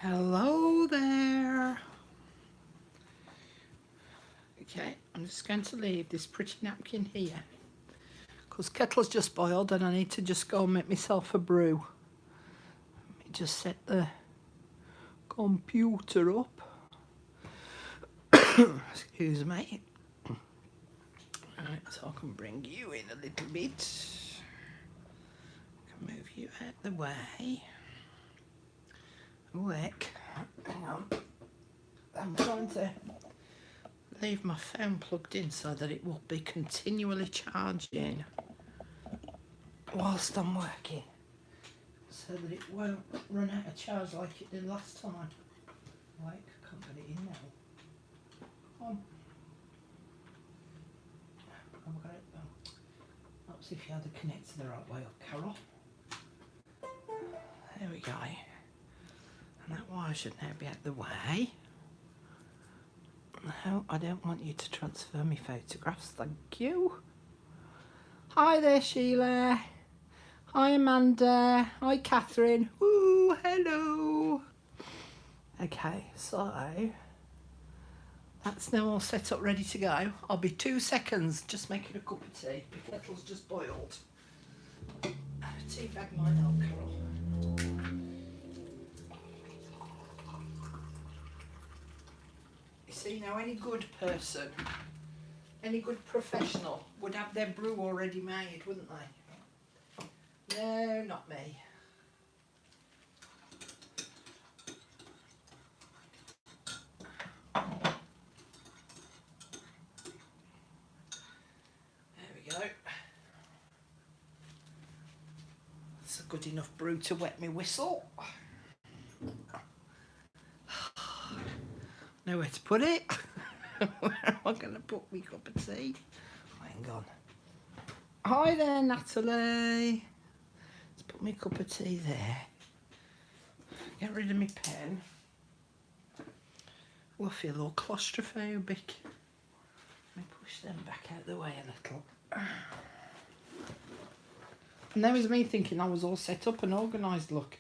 Hello there. Okay, I'm just going to leave this pretty napkin here because kettle's just boiled and I need to just go and make myself a brew. Let me just set the computer up. Excuse me. Right, so I can bring you in a little bit. I can move you out the way. Wick. Hang on. I'm trying to leave my phone plugged in so that it will be continually charging whilst I'm working, so that it won't run out of charge like it did last time. Like, I can't get it in now. Come on. I've got it. Let's see if you had to connect to the right way up, Carol. There we go. And that wire should now be out the way. No, I don't want you to transfer me photographs, thank you. Hi there, Sheila. Hi, Amanda. Hi, Catherine. Ooh, hello. Okay, so that's now all set up, ready to go. I'll be 2 seconds just making a cup of tea. The kettle's just boiled. Tea bag might help, Carol. You see, now any good person, any good professional would have their brew already made, wouldn't they? No, not me. There we go. It's a good enough brew to wet me whistle. Nowhere to put it. Where am I going to put my cup of tea? Hang on. Hi there, Natalie. Let's put my cup of tea there. Get rid of my pen. Oh, I feel all claustrophobic. Let me push them back out the way a little. And there was me thinking I was all set up and organised, look.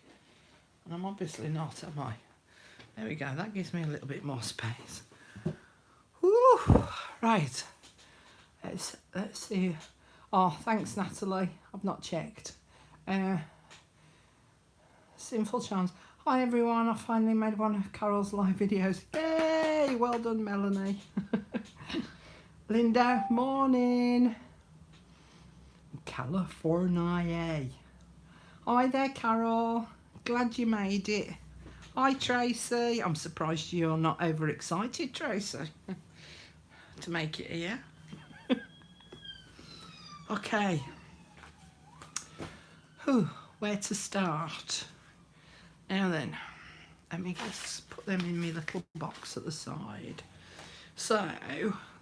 And I'm obviously not, am I? There we go, that gives me a little bit more space. Woo! Right. Let's see. Oh, thanks, Natalie. I've not checked. Sinful Chance. Hi, everyone. I finally made one of Carol's live videos. Yay! Well done, Melanie. Linda, morning. California. Hi there, Carol. Glad you made it. Hi, Tracy. I'm surprised you're not overexcited, Tracy, to make it here. Okay. Where to start? Now then, let me just put them in my little box at the side. So,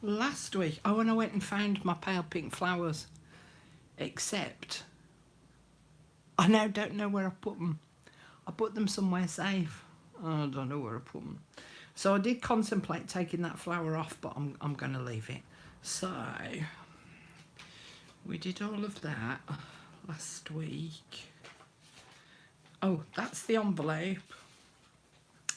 last week, and I went and found my pale pink flowers, except I now don't know where I put them. I put them somewhere safe. I don't know where I put them. So I did contemplate taking that flower off, but I'm going to leave it. So we did all of that last week. Oh, that's the envelope.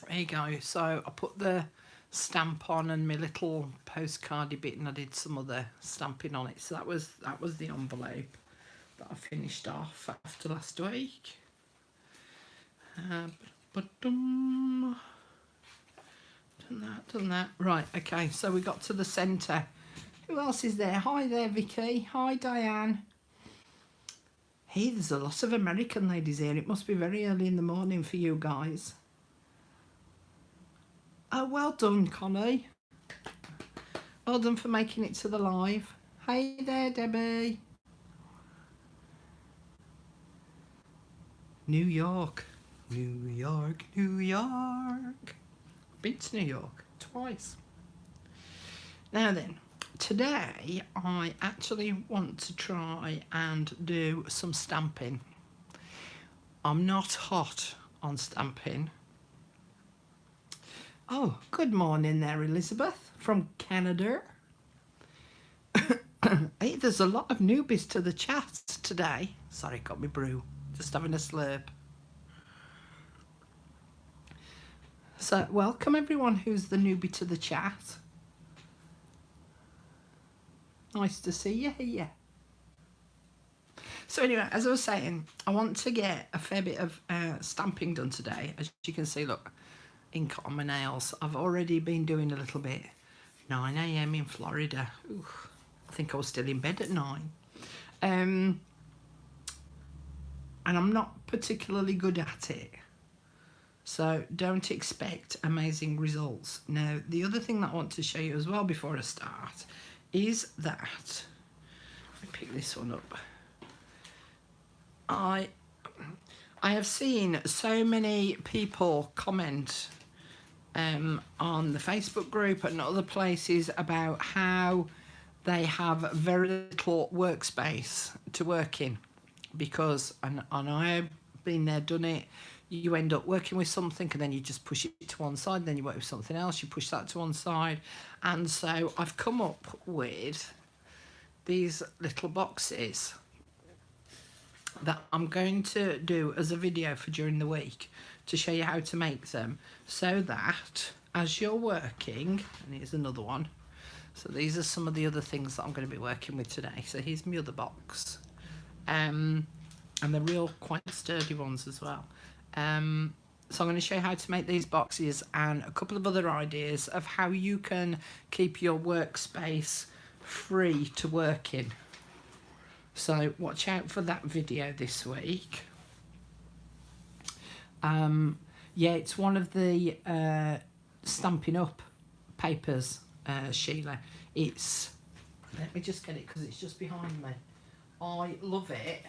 There you go. So I put the stamp on and my little postcardy bit, and I did some other stamping on it. So that was the envelope that I finished off after last week. Done that. Right, okay, so we got to the centre. Who else is there? Hi there, Vicky. Hi, Diane. Hey, there's a lot of American ladies here. It must be very early in the morning for you guys. Oh, well done, Connie. Well done for making it to the live. Hey there, Debbie. New York. New York, New York. Been to New York twice. Now then, today I actually want to try and do some stamping. I'm not hot on stamping. Oh, good morning there, Elizabeth from Canada. Hey, there's a lot of newbies to the chat today. Sorry, got me brew. Just having a slurp. So welcome everyone who's the newbie to the chat. Nice to see you here. So anyway, as I was saying, I want to get a fair bit of stamping done today. As you can see, look, ink on my nails. I've already been doing a little bit. 9 a.m. in Florida. Ooh, I think I was still in bed at 9. And I'm not particularly good at it. So don't expect amazing results. Now, the other thing that I want to show you as well before I start is that, let me pick this one up. I have seen so many people comment on the Facebook group and other places about how they have very little workspace to work in, because, and I've been there, done it, you end up working with something and then you just push it to one side, then you work with something else, you push that to one side. And so I've come up with these little boxes that I'm going to do as a video for during the week to show you how to make them, so that as you're working, and here's another one. So these are some of the other things that I'm going to be working with today. So here's my other box. And they're real quite sturdy ones as well. So I'm going to show you how to make these boxes and a couple of other ideas of how you can keep your workspace free to work in. So watch out for that video this week. Yeah, it's one of the Stampin' Up papers, Sheila. It's, let me just get it because it's just behind me. I love it.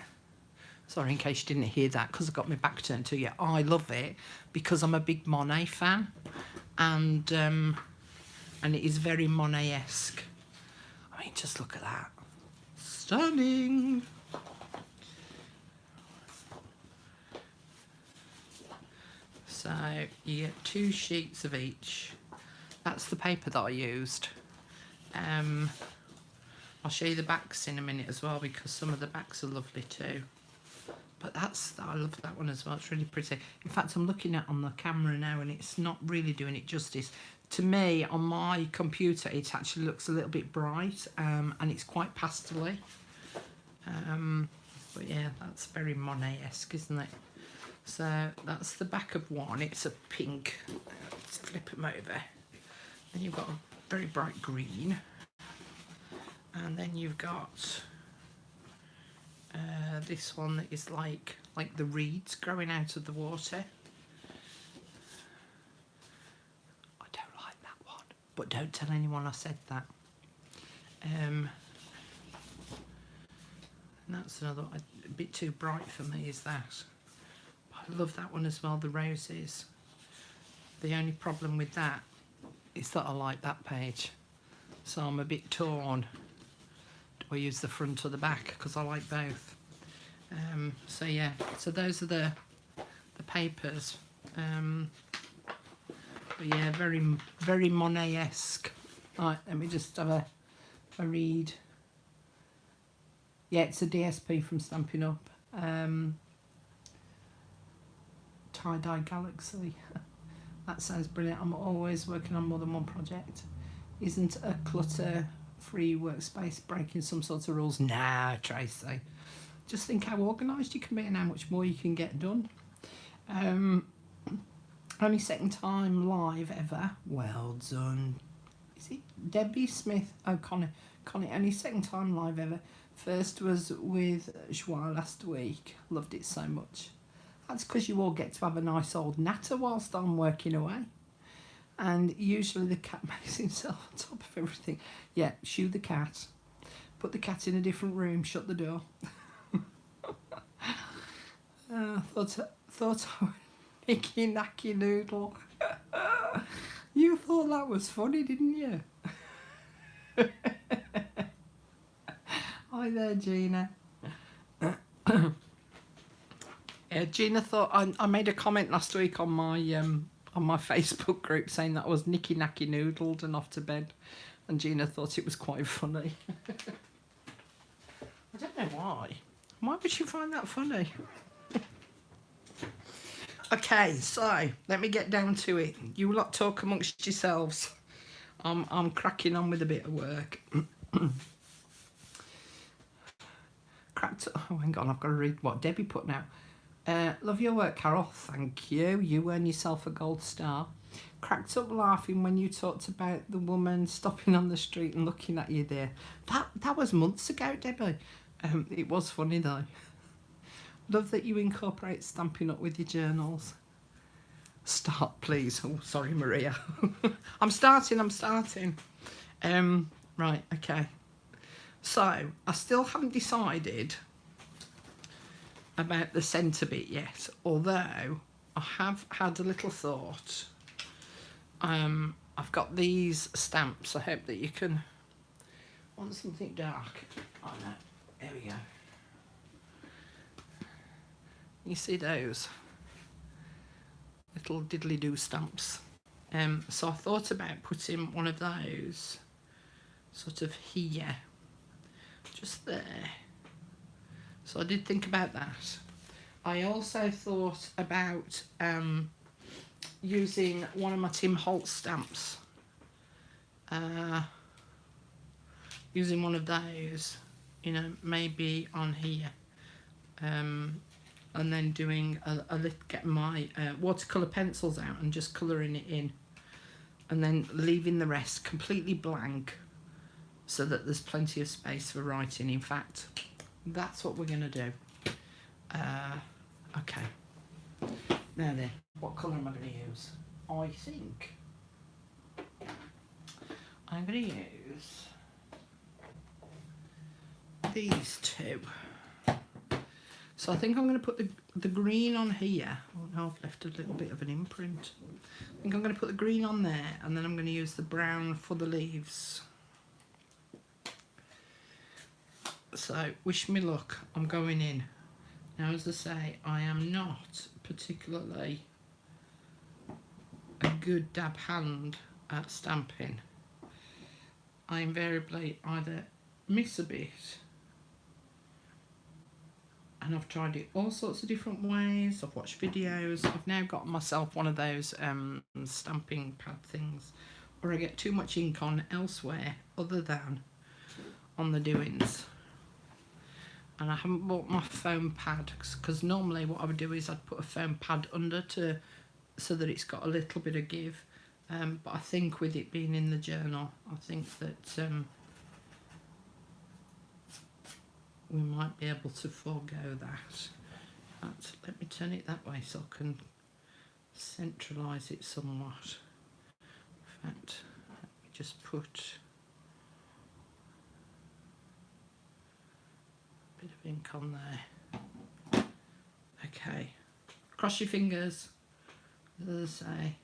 Sorry, in case you didn't hear that, because I got my back turned to you. I love it because I'm a big Monet fan, and it is very Monet-esque. I mean, just look at that. Stunning. So you get 2 sheets of each. That's the paper that I used. I'll show you the backs in a minute as well, because some of the backs are lovely too. But I love that one as well. It's really pretty. In fact, I'm looking at on the camera now and it's not really doing it justice. To me, on my computer, it actually looks a little bit bright, and it's quite pastel-y. But yeah, that's very Monet-esque, isn't it? So that's the back of one. It's a pink. Let's flip them over. Then you've got a very bright green. And then you've got this one that is like the reeds growing out of the water. I don't like that one, but don't tell anyone I said that. And that's another, a bit too bright for me, is that. But I love that one as well, the roses. The only problem with that is that I like that page, so I'm a bit torn. Do I use the front or the back? Because I like both. So yeah, so those are the papers. But yeah, very, very Monet-esque. Right, let me just have a read. Yeah, it's a DSP from Stampin' Up. Tie-dye Galaxy. That sounds brilliant. I'm always working on more than one project. Isn't a clutter-free workspace breaking some sorts of rules? Nah, Tracy. Just think how organised you can be and how much more you can get done. Only second time live ever. Well done. Is it Debbie Smith? Oh, Connie, only second time live ever. First was with Joie last week. Loved it so much. That's because you all get to have a nice old natter whilst I'm working away. And usually the cat makes himself on top of everything. Yeah, shoo the cat. Put the cat in a different room, shut the door. Thought I was Nicky Nacky Noodle. You thought that was funny, didn't you? Hi there, Gina. Yeah, Gina thought I made a comment last week on my Facebook group saying that I was Nicky Nacky Noodled and off to bed, and Gina thought it was quite funny. I don't know why. Why would you find that funny? Okay, so let me get down to it. You lot talk amongst yourselves. I'm cracking on with a bit of work. Cracked. Oh, hang on, I've got to read what Debbie put now. Love your work, Carol. Thank you. You earn yourself a gold star. Cracked up laughing when you talked about the woman stopping on the street and looking at you there. That was months ago, Debbie. It was funny though. Love that you incorporate Stampin' Up with your journals. Start, please. Oh, sorry, Maria. I'm starting. Right, okay. So, I still haven't decided about the centre bit yet, although I have had a little thought. I've got these stamps. I hope that you can want something dark. Oh no, there we go. You see those little diddly-do stamps? So I thought about putting one of those sort of here, just there. So I did think about that. I also thought about using one of my Tim Holtz stamps. Using one of those, you know, maybe on here. And then doing a little, getting my watercolour pencils out and just colouring it in. And then leaving the rest completely blank so that there's plenty of space for writing. In fact, that's what we're going to do. Okay. Now then, what colour am I going to use? I think I'm going to use these two. So I think I'm going to put the green on here. Oh no, I've left a little bit of an imprint. I think I'm going to put the green on there, and then I'm going to use the brown for the leaves. So, wish me luck. I'm going in. Now, as I say, I am not particularly a good dab hand at stamping. I invariably either miss a bit, and I've tried it all sorts of different ways. I've watched videos. I've now got myself one of those stamping pad things, or I get too much ink on elsewhere other than on the doings. And I haven't bought my foam pad, because normally what I would do is I'd put a foam pad under so that it's got a little bit of give. But I think with it being in the journal, I think that we might be able to forego that. But let me turn it that way so I can centralise it somewhat. In fact, let me just put a bit of ink on there. Okay, cross your fingers, as I say.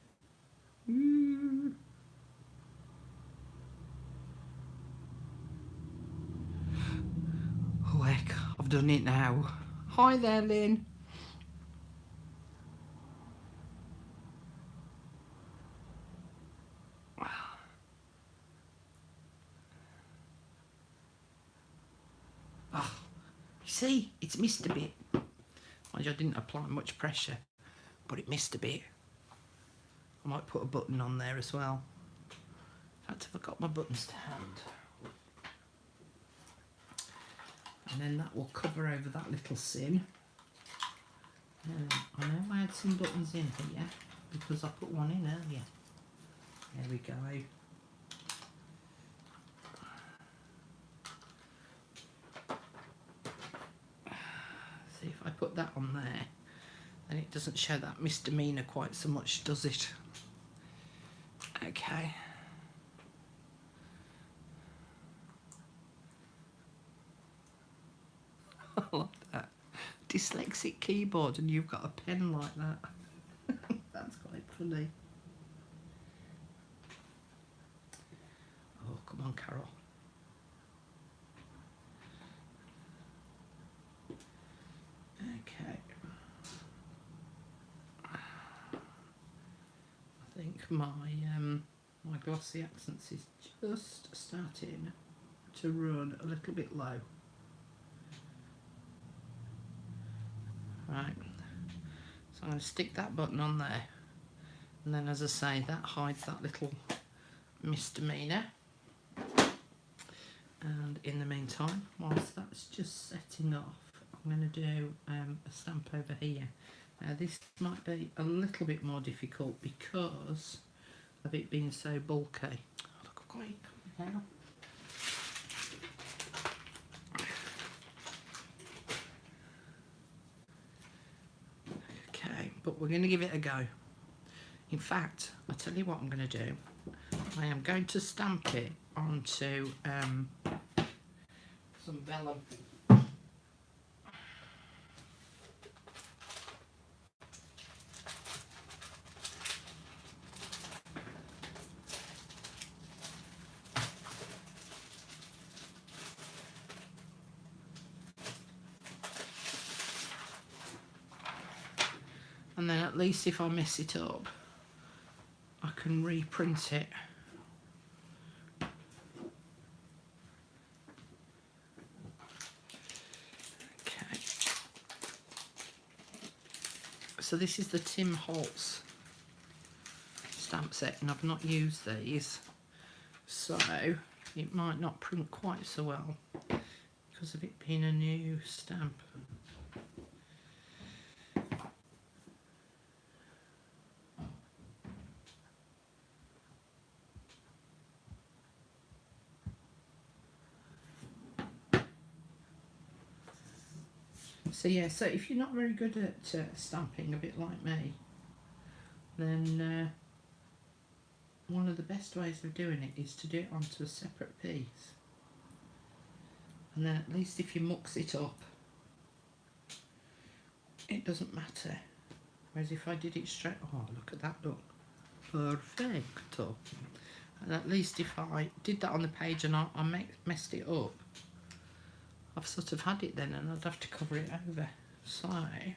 Oh heck, I've done it now. Hi there, Lynn. Oh, you see, it's missed a bit. I didn't apply much pressure, but it missed a bit. I might put a button on there as well. In fact, have I got my buttons to hand? And then that will cover over that little seam. I know I had some buttons in here because I put one in earlier. There we go. See if I put that on there, then it doesn't show that misdemeanor quite so much, does it? Okay. I like that. Dyslexic keyboard and you've got a pen like that. That's quite funny. Oh, come on, Carol. Okay. I think my my glossy accents is just starting to run a little bit low. Right. I'm going to stick that button on there, and then, as I say, that hides that little misdemeanor. And in the meantime, whilst that's just setting off, I'm going to do a stamp over here. Now this might be a little bit more difficult because of it being so bulky. Oh, look, I've got it now. Okay, but we're going to give it a go. In fact, I'll tell you what I'm going to do. I am going to stamp it onto some vellum. And then at least if I mess it up, I can reprint it. Okay. So this is the Tim Holtz stamp set, and I've not used these, so it might not print quite so well because of it being a new stamp. So yeah, so if you're not very good at stamping, a bit like me, then one of the best ways of doing it is to do it onto a separate piece. And then at least if you mucks it up, it doesn't matter. Whereas if I did it straight, oh look at that, look, perfecto. And at least if I did that on the page and I messed it up, I've sort of had it then, and I'd have to cover it over. So let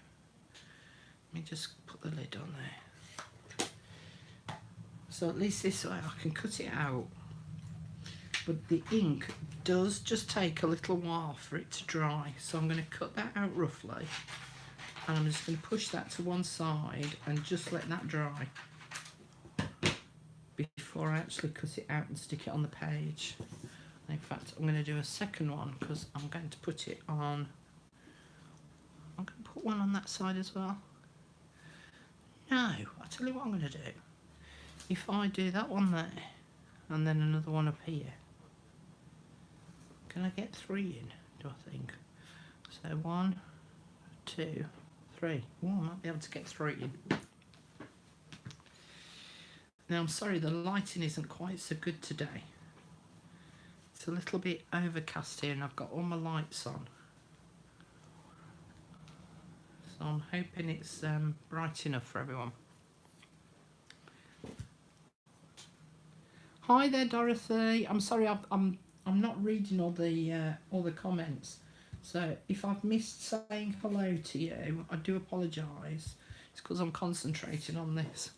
me just put the lid on there. So at least this way I can cut it out. But the ink does just take a little while for it to dry, so I'm going to cut that out roughly, and I'm just going to push that to one side and just let that dry before I actually cut it out and stick it on the page. In fact, I'm going to do a second one because I'm going to put it on. I'm going to put one on that side as well. No, I'll tell you what I'm going to do. If I do that one there and then another one up here, can I get 3 in, do I think? So 1, 2, 3. Oh, I might be able to get 3 in. Now, I'm sorry, the lighting isn't quite so good today. It's a little bit overcast here and I've got all my lights on. So I'm hoping it's bright enough for everyone. Hi there, Dorothy. I'm sorry, I'm not reading all the comments. So if I've missed saying hello to you, I do apologise. It's because I'm concentrating on this.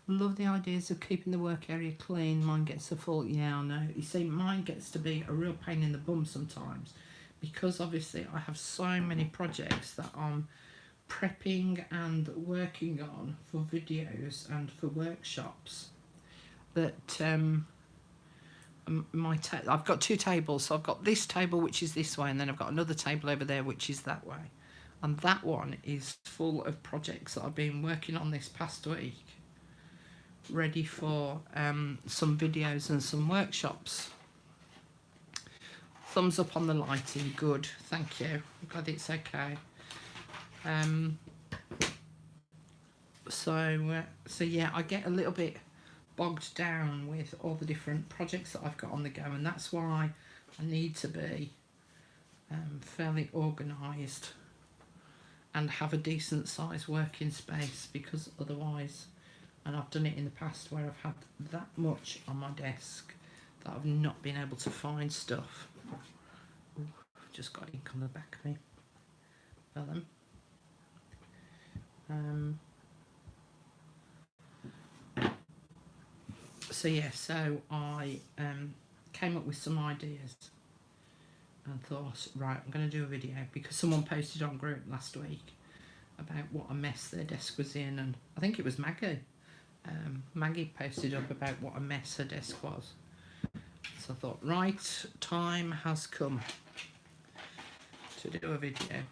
Love the ideas of keeping the work area clean. Mine gets a full, yeah, I know. You see, mine gets to be a real pain in the bum sometimes because obviously I have so many projects that I'm prepping and working on for videos and for workshops that I've got 2 tables. So I've got this table which is this way, and then I've got another table over there which is that way, and that one is full of projects that I've been working on this past week, ready for some videos and some workshops. Thumbs up on the lighting, good, thank you. I'm glad it's okay. So yeah, I get a little bit bogged down with all the different projects that I've got on the go, and that's why I need to be fairly organised and have a decent sized working space, because otherwise, and I've done it in the past where I've had that much on my desk that I've not been able to find stuff. Ooh, I've just got ink on the back of me. Vellum. So yeah, so I came up with some ideas and thought, right, I'm going to do a video because someone posted on group last week about what a mess their desk was in, and I think it was Maggie. Maggie posted up about what a mess her desk was. So I thought, right, time has come to do a video.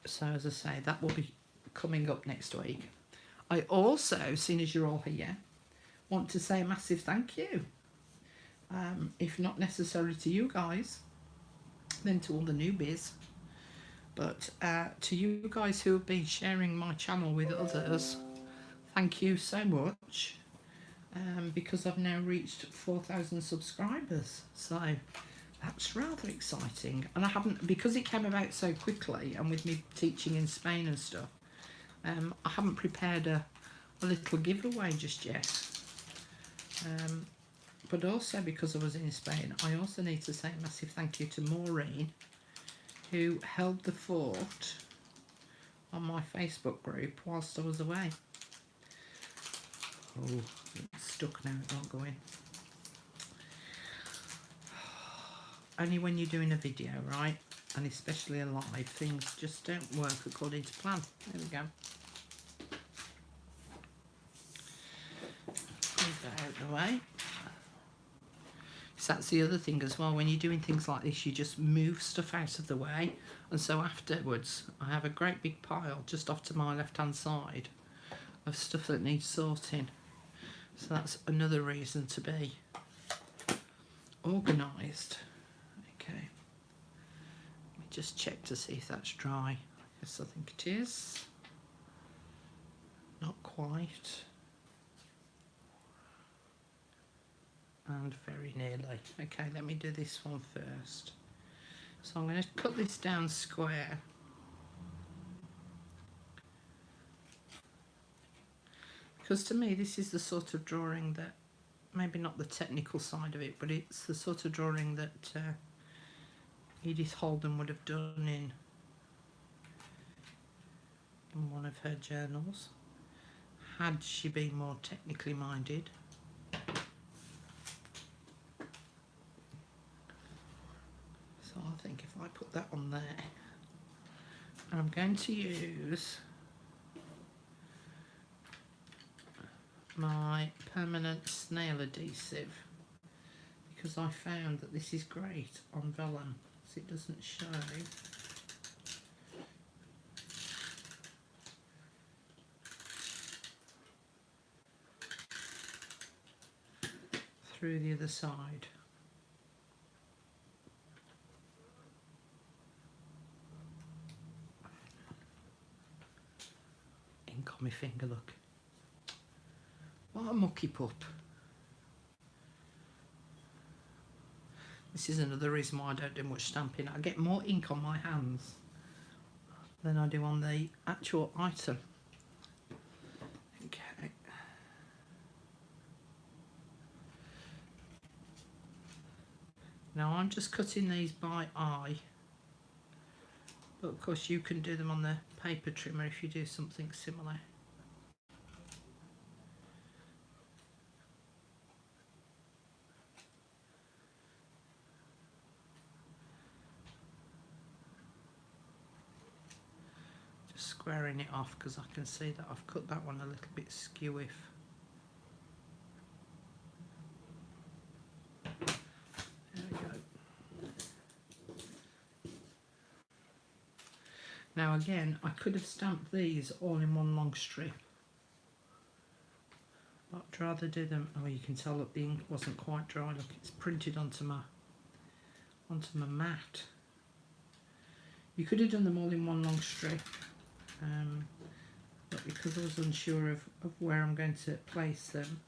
So as I say, that will be coming up next week. I also, seeing as you're all here, want to say a massive thank you. If not necessarily to you guys, then to all the newbies. But to you guys who have been sharing my channel with others, thank you so much. Because I've now reached 4,000 subscribers. So that's rather exciting. And I haven't, because it came about so quickly and with me teaching in Spain and stuff, I haven't prepared a little giveaway just yet. But also because I was in Spain, I also need to say a massive thank you to Maureen, who held the fort on my Facebook group whilst I was away. Oh, it's stuck now, it won't go in. Only when you're doing a video, right? And especially a live, things just don't work according to plan. There we go. Move that out of the way. So that's the other thing as well. When you're doing things like this, you just move stuff out of the way. And so afterwards, I have a great big pile just off to my left-hand side of stuff that needs sorting. So that's another reason to be organised. Okay. Let me just check to see if that's dry. Yes, I think it is. Not quite. And very nearly. Okay, let me do this one first. So I'm going to cut this down square. Because to me this is the sort of drawing that, maybe not the technical side of it, but it's the sort of drawing that Edith Holden would have done in one of her journals, had she been more technically minded. So I think if I put that on there, and I'm going to use my permanent snail adhesive because I found that this is great on vellum, so it doesn't show through the other side. Ink on my finger, look. What a mucky pup. This is another reason why I don't do much stamping. I get more ink on my hands than I do on the actual item. Okay. Now I'm just cutting these by eye. But of course you can do them on the paper trimmer if you do something similar. Squaring it off because I can see that I've cut that one a little bit skew-iff. There we go. Now again, I could have stamped these all in one long strip, but I'd rather do them. Oh, you can tell that the ink wasn't quite dry. Look, it's printed onto my mat. You could have done them all in one long strip. But because I was unsure of where I'm going to place them,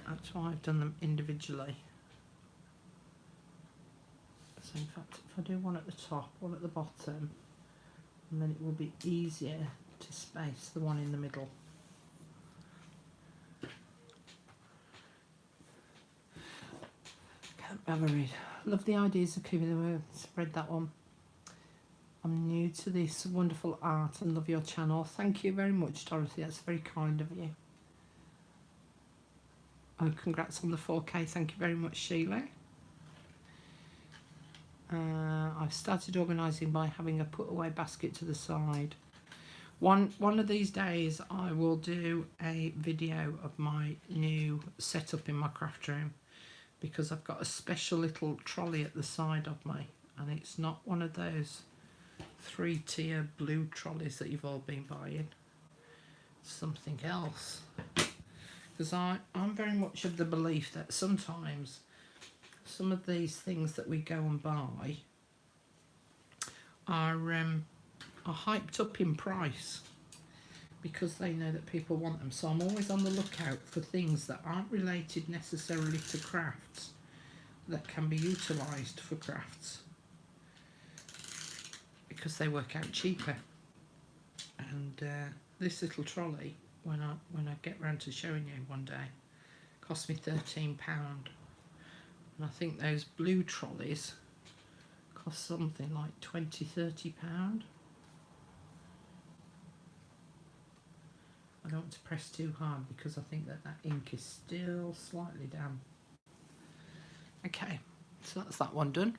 that's why I've done them individually. So in fact, if I do one at the top, one at the bottom, and then it will be easier to space the one in the middle. Can't have a read. Love the ideas of keeping the word. Spread that one. I'm new to this wonderful art and love your channel. Thank you very much, Dorothy. That's very kind of you. Oh, congrats on the 4K. Thank you very much, Sheila. I've started organising by having a put away basket to the side. One of these days I will do a video of my new setup in my craft room, because I've got a special little trolley at the side of me, and it's not one of those 3-tier blue trolleys that you've all been buying. It's something else, because I'm very much of the belief that sometimes some of these things that we go and buy are hyped up in price because they know that people want them. So I'm always on the lookout for things that aren't related necessarily to crafts that can be utilised for crafts, because they work out cheaper. And this little trolley, when I get round to showing you one day, cost me £13. And I think those blue trolleys cost something like £20–30. I don't want to press too hard because I think that ink is still slightly damp. Okay, so that's that one done.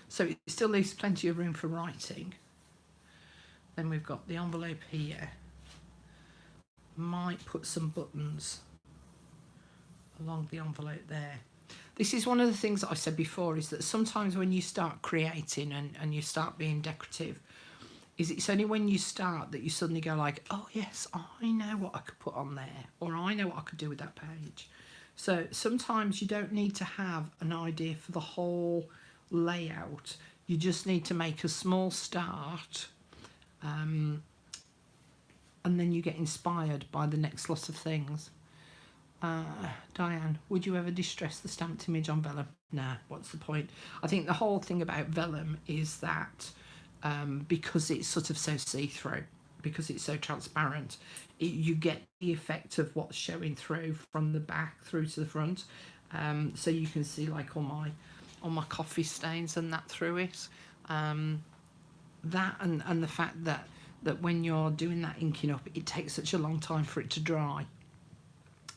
So it still leaves plenty of room for writing. Then we've got the envelope here. Might put some buttons along the envelope there. This is one of the things that I said before, is that sometimes when you start creating and you start being decorative, it's only when you start that you suddenly go like, oh yes, I know what I could put on there, or I know what I could do with that page. So sometimes you don't need to have an idea for the whole layout. You just need to make a small start, and then you get inspired by the next lot of things. Diane, would you ever distress the stamped image on vellum? Nah, what's the point? I think the whole thing about vellum is that because it's sort of so see-through, because it's so transparent, you get the effect of what's showing through from the back through to the front. So you can see like all my coffee stains and that through it. That and the fact that when you're doing that inking up, it takes such a long time for it to dry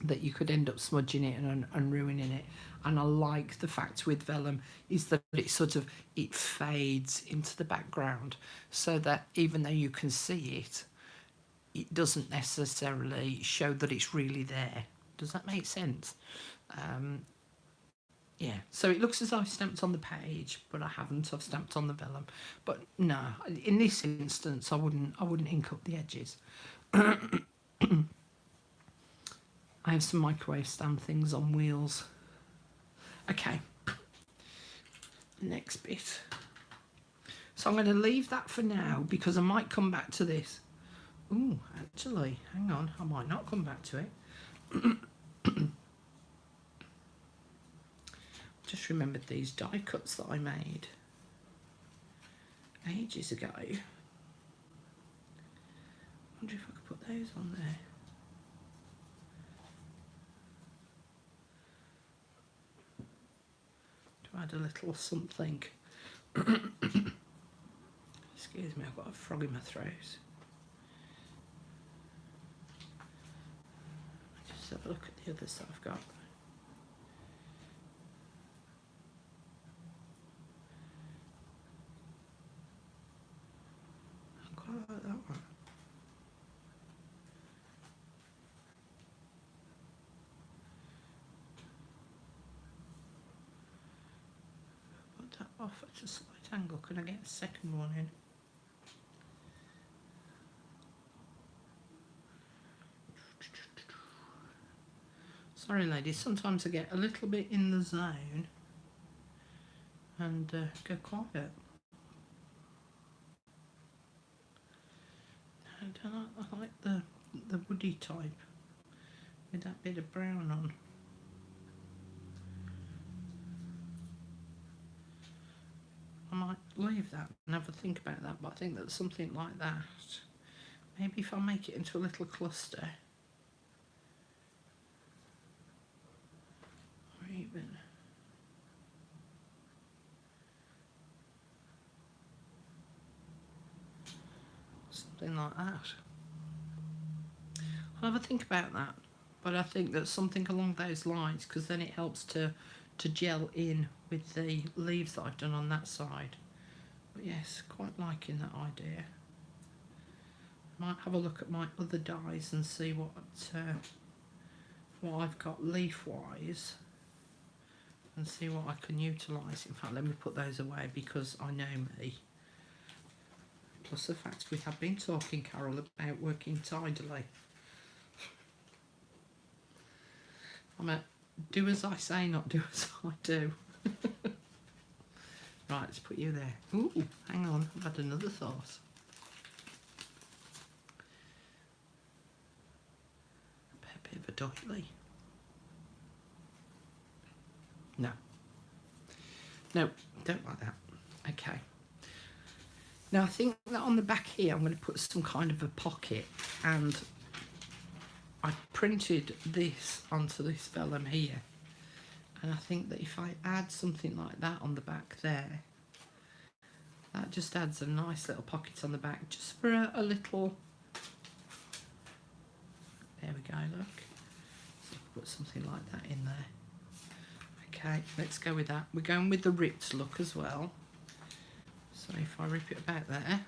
that you could end up smudging it and ruining it. And I like the fact with vellum is that it fades into the background, so that even though you can see it, it doesn't necessarily show that it's really there. Does that make sense? Yeah, so it looks as though I've stamped on the page, but I haven't. I've stamped on the vellum. But no, in this instance, I wouldn't ink up the edges. I have some microwave stamp things on wheels. Okay, next bit. So I'm going to leave that for now because I might come back to this. Ooh, actually, hang on, I might not come back to it. Just remembered these die cuts that I made ages ago. I wonder if I could put those on there. To add a little something. Excuse me, I've got a frog in my throat. Just have a look at the others that I've got. I quite like that one. Put that off at a slight angle. Can I get a second one in? Sorry ladies, sometimes I get a little bit in the zone and go quiet. I like the woody type with that bit of brown on. I might leave that and have a think about that, but I think that something like that, maybe if I make it into a little cluster, or even something like that. I'll have a think about that. But I think that something along those lines, because then it helps to gel in with the leaves that I've done on that side. But yes, quite liking that idea. Might have a look at my other dies and see what I've got leaf-wise, and see what I can utilise. In fact, let me put those away because I know me. Plus the fact we have been talking, Carol, about working tidily. I'm a do as I say, not do as I do. Right, let's put you there. Ooh, hang on, I've had another thought. A bit of a doily. No. No, don't like that. Okay. Now I think that on the back here I'm going to put some kind of a pocket, and I printed this onto this vellum here, and I think that if I add something like that on the back there, that just adds a nice little pocket on the back, just for a little, there we go, look, so put something like that in there. Okay, let's go with that. We're going with the ripped look as well, so if I rip it about there,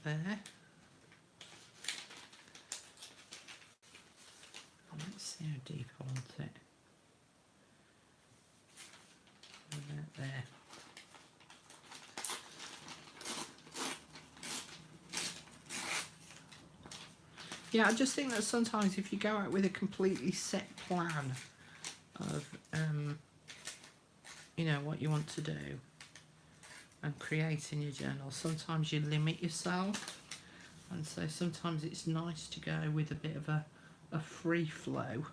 there. Let's see how deep I want it. There. Yeah, I just think that sometimes if you go out with a completely set plan of, you know, what you want to do and create in your journal, sometimes you limit yourself, and so sometimes it's nice to go with a bit of a free flow.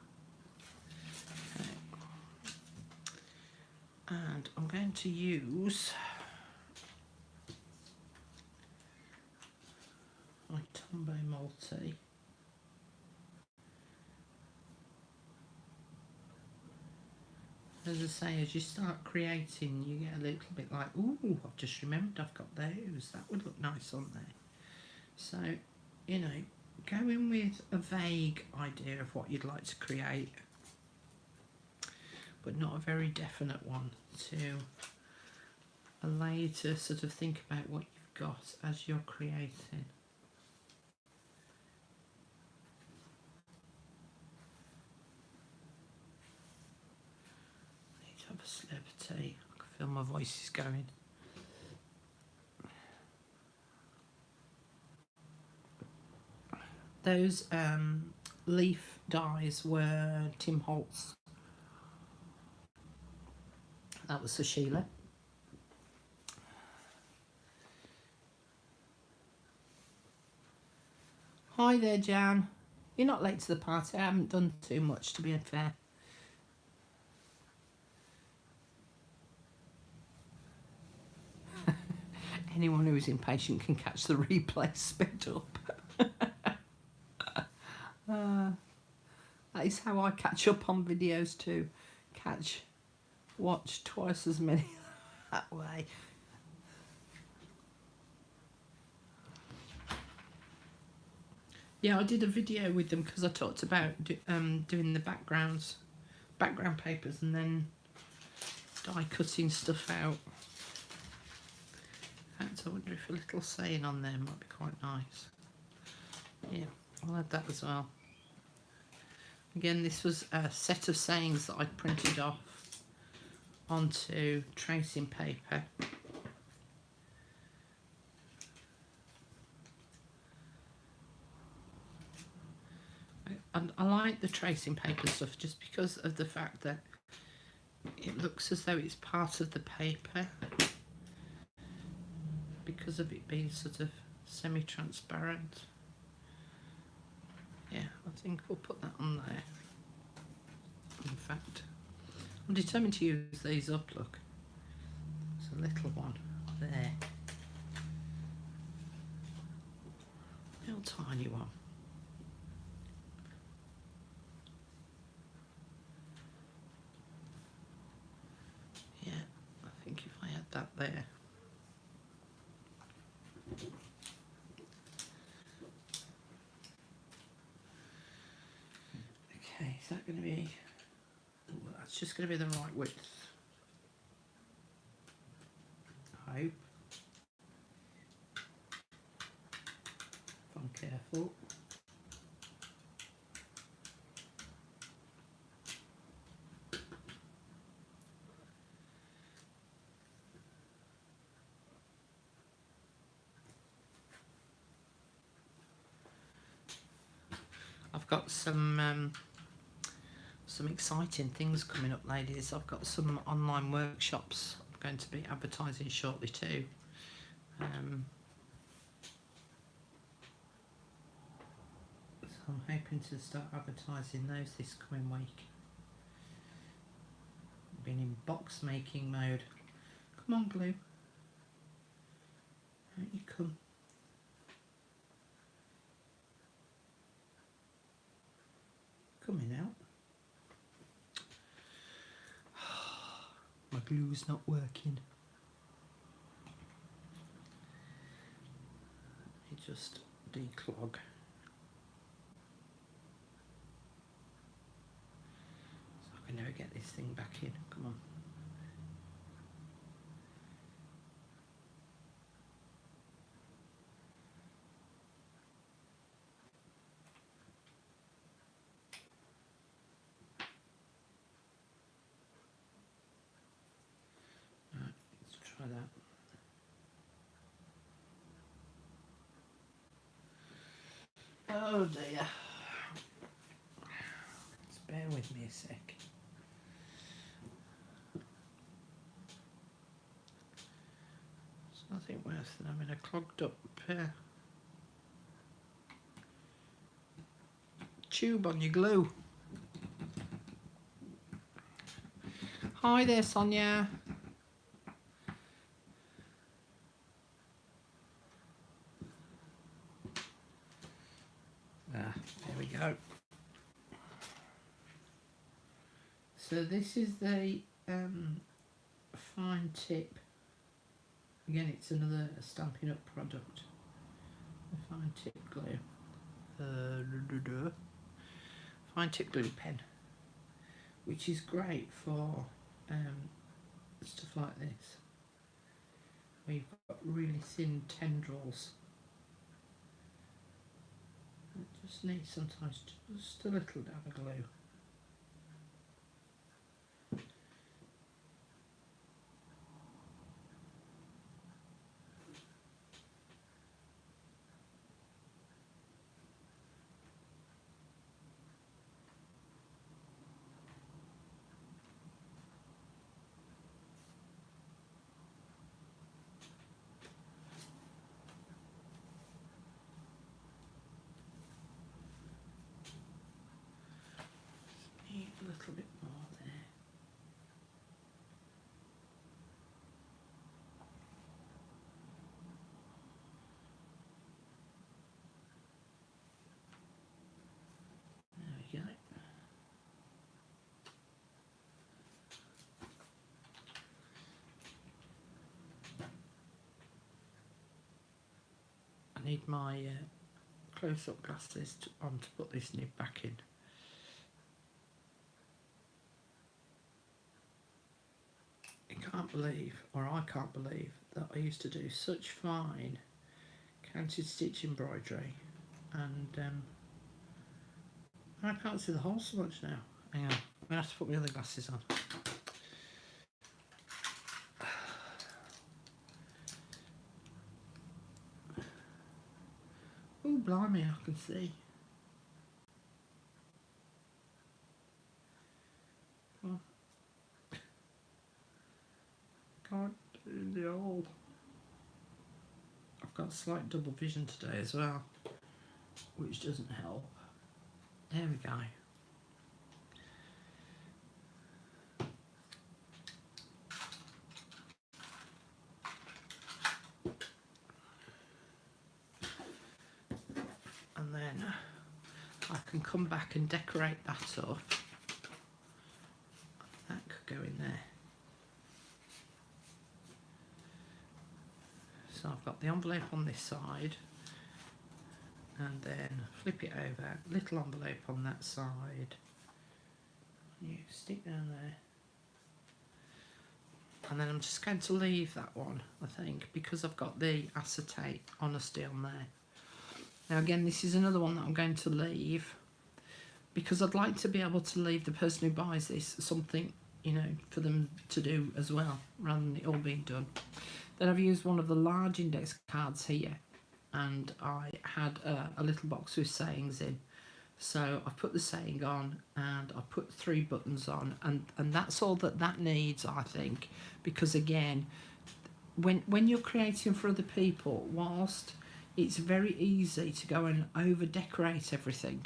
Okay. And I'm going to use my Tombow Multi. As I say, as you start creating, you get a little bit like, ooh, I've just remembered I've got those. That would look nice on there. So, you know, go in with a vague idea of what you'd like to create, but not a very definite one, to allow you to sort of think about what you've got as you're creating. Have a slip of tea. I can feel my voice is going. Those leaf dies were Tim Holtz. That was for Sheila. Hi there, Jan. You're not late to the party. I haven't done too much, to be fair. Anyone who is impatient can catch the replay sped up. That is how I catch up on videos too. Watch twice as many that way. Yeah, I did a video with them because I talked about doing the background papers and then die cutting stuff out. In fact, I wonder if a little saying on there might be quite nice. Yeah, I'll add that as well. Again, this was a set of sayings that I printed off onto tracing paper. And I like the tracing paper stuff just because of the fact that it looks as though it's part of the paper, because of it being sort of semi-transparent. Yeah, I think we'll put that on there. In fact, I'm determined to use these up, look. There's a little one there. Little tiny one. Yeah, I think if I had that there. Okay, is that going to be... Well, that's just going to be the right width. I hope. If I'm careful. I've got some exciting things coming up, ladies. I've got some online workshops I'm going to be advertising shortly too. So I'm hoping to start advertising those this coming week. I've been in box making mode. Come on, glue. Don't you come. Coming out. My glue's not working. It just declog. So I can never get this thing back in. Come on. Right, let's try that. Oh dear. Just bear with me a sec. It's nothing worse than having a clogged up tube on your glue. Hi there, Sonia. There we go. So this is the fine tip. Again, it's another Stampin' Up product. The fine tip glue. Fine tip glue pen, which is great for stuff like this, where you've got really thin tendrils. It just needs sometimes just a little dab of glue. Need a little bit more there. There we go. I need my close-up glasses on to put this nib back in. You can't believe, or I can't believe, that I used to do such fine counted stitch embroidery, and I can't see the hole so much now. Hang on, I'm going to have to put my other glasses on. Oh, blimey, I can see. Oh. Can't do the hole. I've got slight double vision today as well, which doesn't help. There we go. And then I can come back and decorate that up. That could go in there. So I've got the envelope on this side, and then flip it over, little envelope on that side. You stick down there. And then I'm just going to leave that one, I think, because I've got the acetate honesty on there. Now again, this is another one that I'm going to leave because I'd like to be able to leave the person who buys this something, you know, for them to do as well, rather than it all being done. Then I've used one of the large index cards here, and I had a little box with sayings in. So I put the saying on, and I put 3 buttons on, and that's all that needs, I think, because again, when you're creating for other people, whilst it's very easy to go and over decorate everything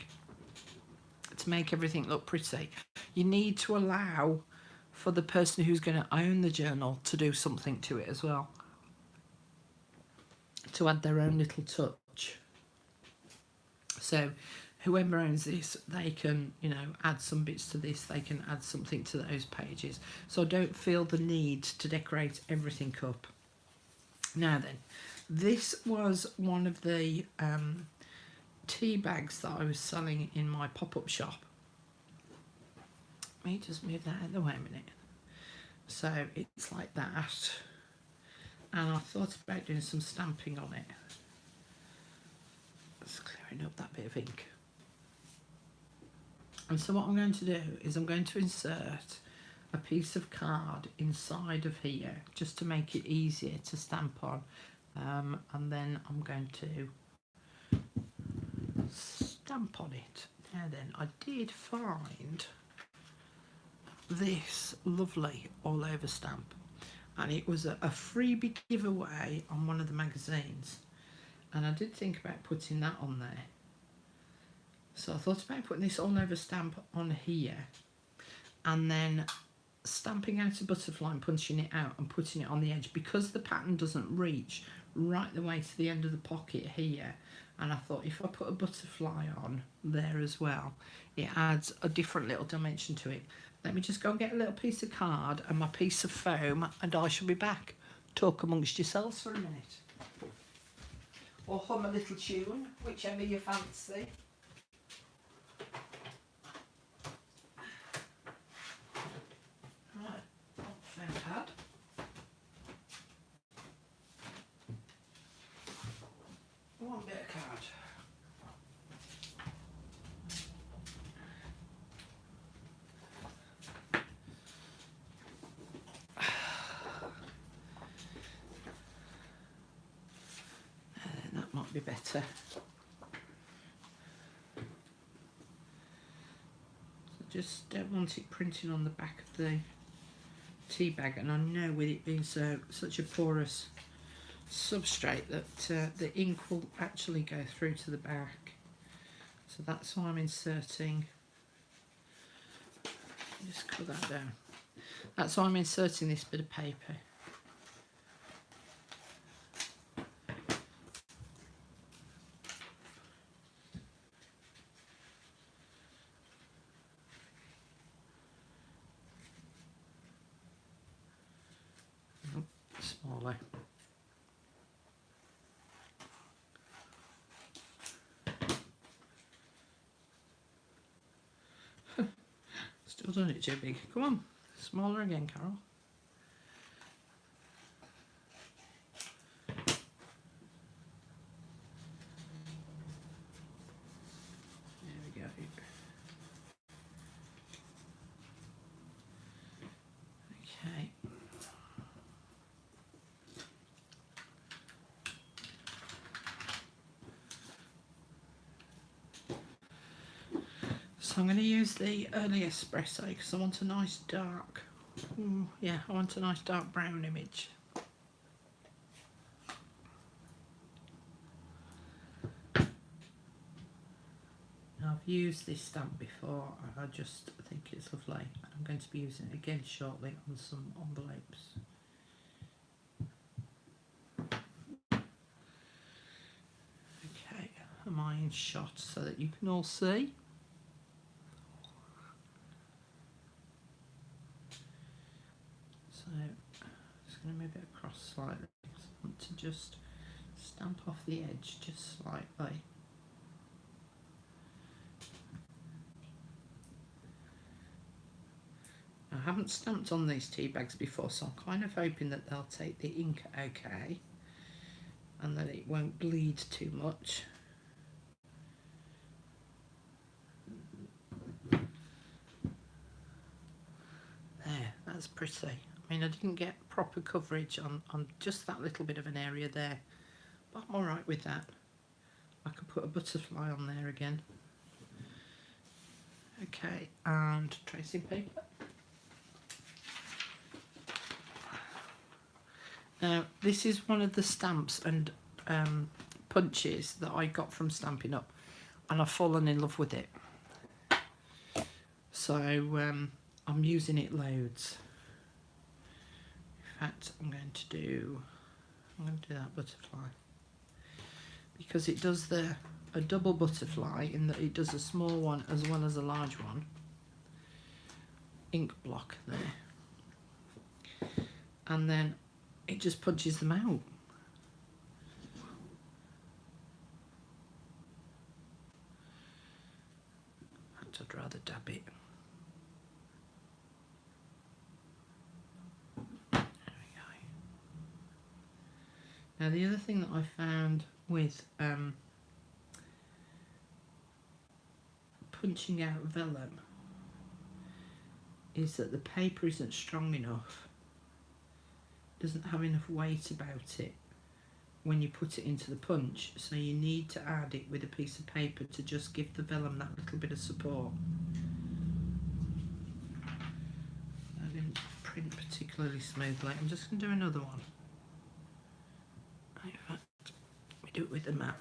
to make everything look pretty, you need to allow for the person who's going to own the journal to do something to it as well, to add their own little touch. So whoever owns this, they can, you know, add some bits to this, they can add something to those pages. So I don't feel the need to decorate everything up. Now then, this was one of the tea bags that I was selling in my pop-up shop. Let me just move that out of the way a minute. So it's like that. And I thought about doing some stamping on it. Just clearing up that bit of ink. And so what I'm going to do is I'm going to insert a piece of card inside of here just to make it easier to stamp on. And then I'm going to stamp on it. Now then, I did find this lovely all over stamp, and it was a freebie giveaway on one of the magazines, and I did think about putting that on there. So I thought about putting this all over stamp on here, and then stamping out a butterfly and punching it out and putting it on the edge, because the pattern doesn't reach right the way to the end of the pocket here. And I thought if I put a butterfly on there as well, it adds a different little dimension to it. Let me just go and get a little piece of card and my piece of foam, and I shall be back. Talk amongst yourselves for a minute. Or hum a little tune, whichever you fancy. Right, foam pad. One bit of card. That might be better. Just don't want it printing on the back of the tea bag, and I know with it being such a porous substrate that the ink will actually go through to the back. So that's why I'm inserting, just cut that down. That's why I'm inserting this bit of paper. Smaller. Still done it too big. Come on, smaller again, Carol. There we go. Okay. So I'm going to use the early espresso because I want a nice dark, yeah, I want a nice dark brown image. Now, I've used this stamp before, I just think it's lovely, and I'm going to be using it again shortly on some envelopes. Okay, mine shot so that you can all see. So just going to move it across slightly because I want to just stamp off the edge just slightly. I haven't stamped on these tea bags before, so I'm kind of hoping that they'll take the ink okay and that it won't bleed too much. There, that's pretty. I mean, I didn't get proper coverage on just that little bit of an area there, but I'm alright with that. I could put a butterfly on there again. Okay, and tracing paper. Now, this is one of the stamps and punches that I got from Stampin' Up, and I've fallen in love with it. So I'm using it loads. In fact, I'm going to do that butterfly because it does a double butterfly in that it does a small one as well as a large one. Ink block there, and then it just punches them out. In fact, I'd rather dab it. There we go. Now the other thing that I found with punching out vellum is that the paper isn't strong enough, doesn't have enough weight about it when you put it into the punch, so you need to add it with a piece of paper to just give the vellum that little bit of support. I didn't print particularly smoothly. I'm just going to do another one. In fact, we do it with the map.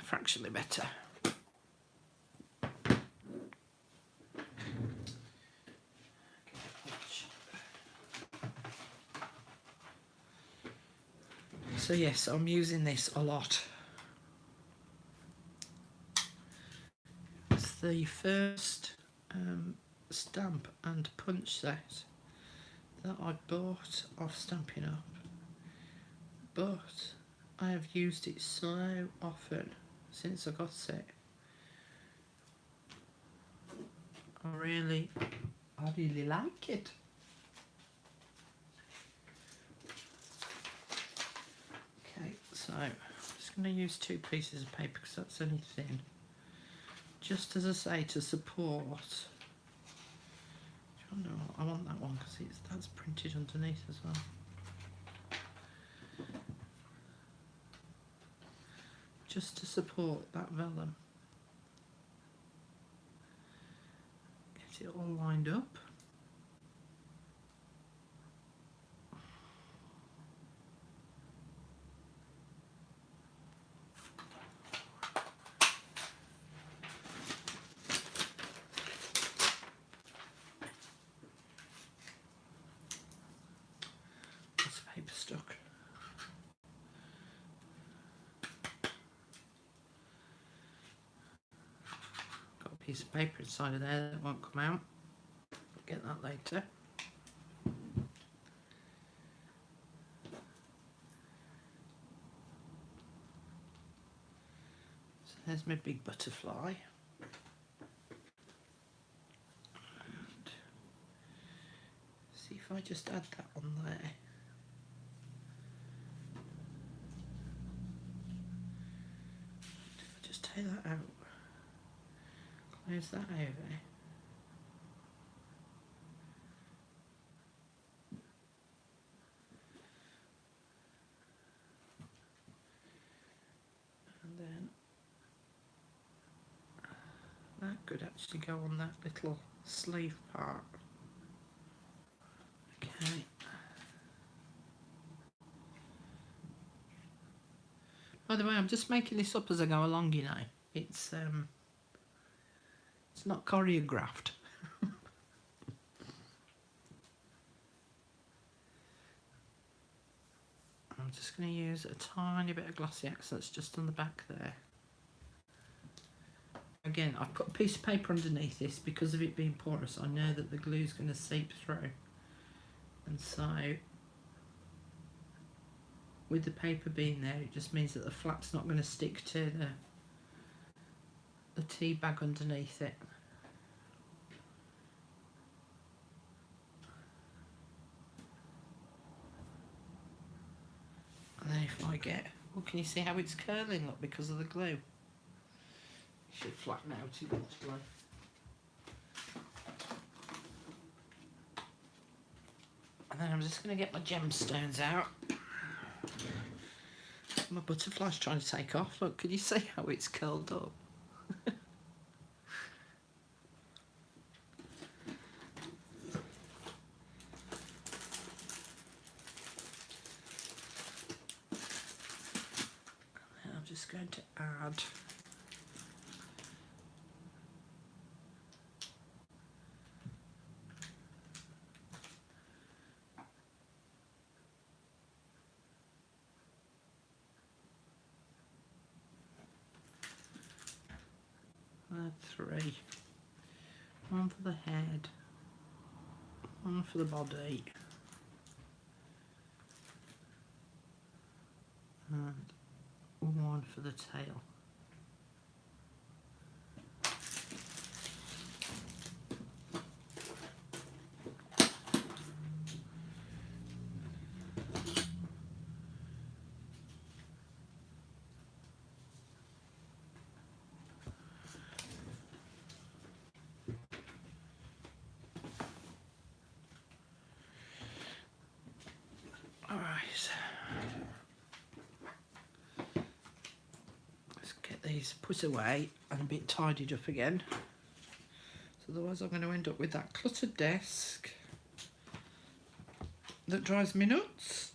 Fractionally better. So yes, I'm using this a lot. It's the first stamp and punch set that I bought off Stampin' Up, but I have used it so often since I got it. I really like it. Okay, so I'm just going to use 2 pieces of paper because that's only thin. Just as I say, to support. Oh no, I want that one because that's printed underneath as well. Just to support that vellum. Get it all lined up. This paper stuck. Piece of paper inside of there that won't come out. We'll get that later. So there's my big butterfly. And see if I just add that on there. If I just take that out. Where's that over? And then that could actually go on that little sleeve part. Okay. By the way, I'm just making this up as I go along, you know. It's not choreographed. I'm just going to use a tiny bit of glossy accents just on the back there. Again, I've put a piece of paper underneath this because of it being porous. I know that the glue is going to seep through. And so, with the paper being there, it just means that the flap's not going to stick to the tea bag underneath it. And then if I get, well, can you see how it's curling up because of the glue? It should flatten out eventually. And then I'm just going to get my gemstones out. My butterfly's trying to take off. Look, can you see how it's curled up? And I'm just going to add three. One for the head, one for the body, and one for the tail. These put away and a bit tidied up again. So otherwise I'm going to end up with that cluttered desk that drives me nuts.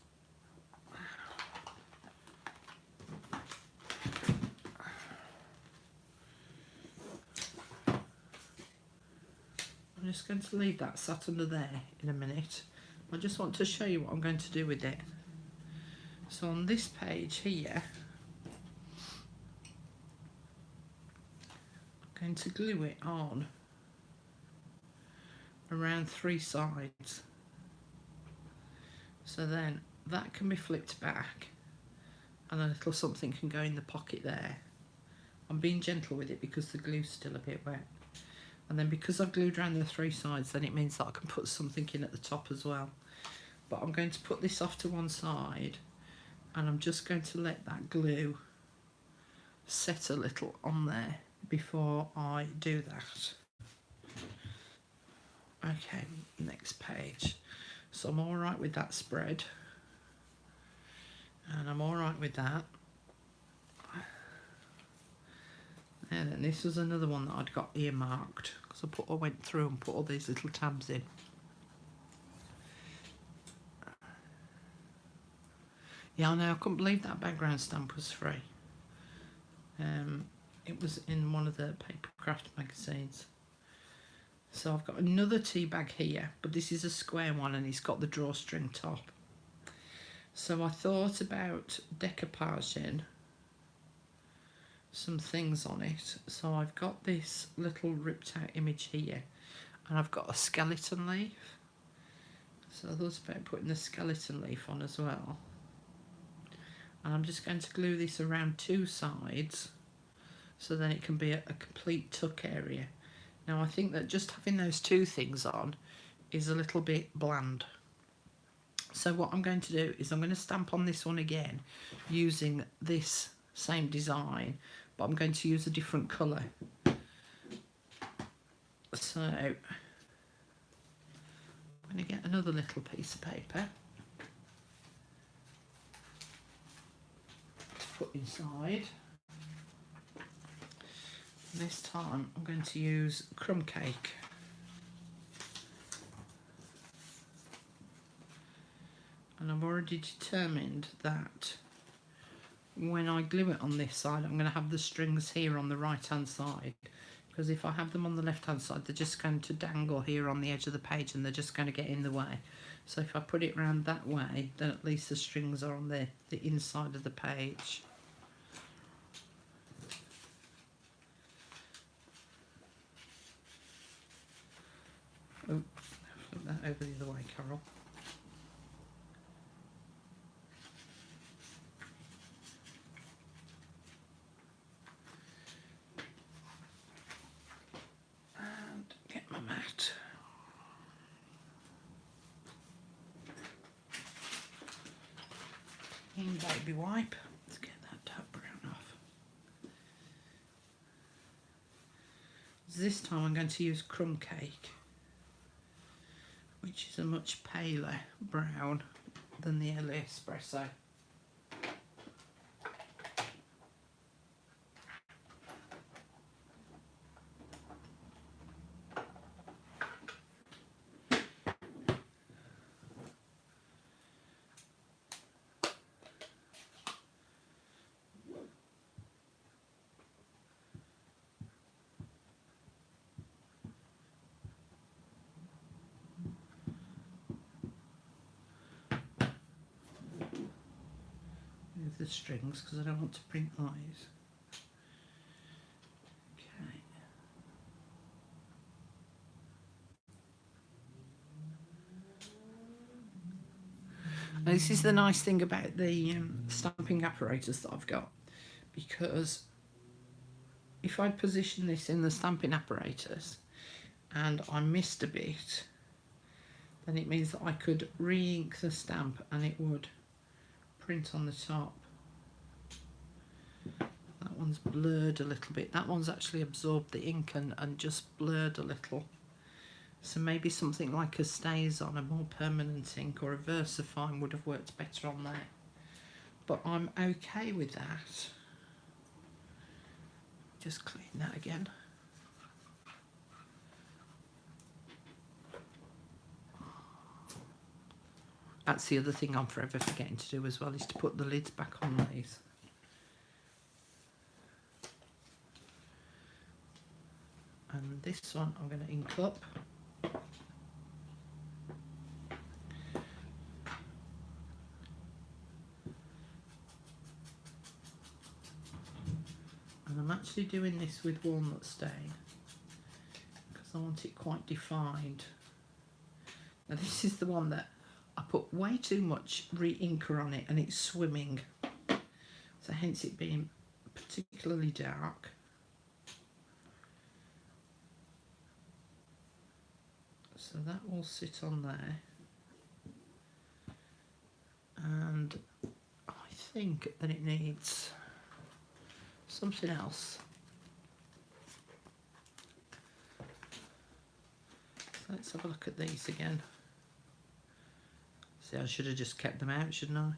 I'm just going to leave that sat under there in a minute. I just want to show you what I'm going to do with it. So on this page here, going to glue it on around 3 sides, so then that can be flipped back and a little something can go in the pocket there. I'm being gentle with it because the glue's still a bit wet, and then because I've glued around the 3 sides, then it means that I can put something in at the top as well. But I'm going to put this off to one side and I'm just going to let that glue set a little on there before I do that. Okay, next page. So I'm all right with that spread, and I'm all right with that. And then this was another one that I'd got earmarked because I went through and put all these little tabs in. Yeah, I know, I couldn't believe that background stamp was free. It was in one of the Papercraft magazines. So I've got another tea bag here, but this is a square one and it's got the drawstring top. So I thought about decoupaging some things on it. So I've got this little ripped out image here and I've got a skeleton leaf. So I thought about putting the skeleton leaf on as well. And I'm just going to glue this around 2 sides so then it can be a complete tuck area. Now I think that just having those 2 things on is a little bit bland. So what I'm going to do is I'm going to stamp on this one again using this same design, but I'm going to use a different colour. So I'm going to get another little piece of paper to put inside. This time I'm going to use crumb cake. And I've already determined that when I glue it on this side, I'm going to have the strings here on the right hand side, because if I have them on the left hand side, they're just going to dangle here on the edge of the page and they're just going to get in the way. So if I put it around that way, then at least the strings are on the inside of the page. Oh, flip that over the other way, Carol. And get my mat. Clean baby wipe. Let's get that dark brown off. This time I'm going to use crumb cake, which is a much paler brown than the LA Espresso. Move the strings because I don't want to print eyes. Okay. Now, this is the nice thing about the stamping apparatus that I've got, because if I position this in the stamping apparatus and I missed a bit, then it means that I could re-ink the stamp and it would print on the top. That one's blurred a little bit. That one's actually absorbed the ink and just blurred a little. So maybe something like a StazOn, a more permanent ink, or a VersaFine would have worked better on there. But I'm okay with that. Just clean that again. That's the other thing I'm forever forgetting to do as well, is to put the lids back on these. And this one I'm going to ink up. And I'm actually doing this with walnut stain because I want it quite defined. Now this is the one that I put way too much re-inker on it and it's swimming. So hence it being particularly dark. So that will sit on there. And I think that it needs something else. So let's have a look at these again. See, I should have just kept them out, shouldn't I?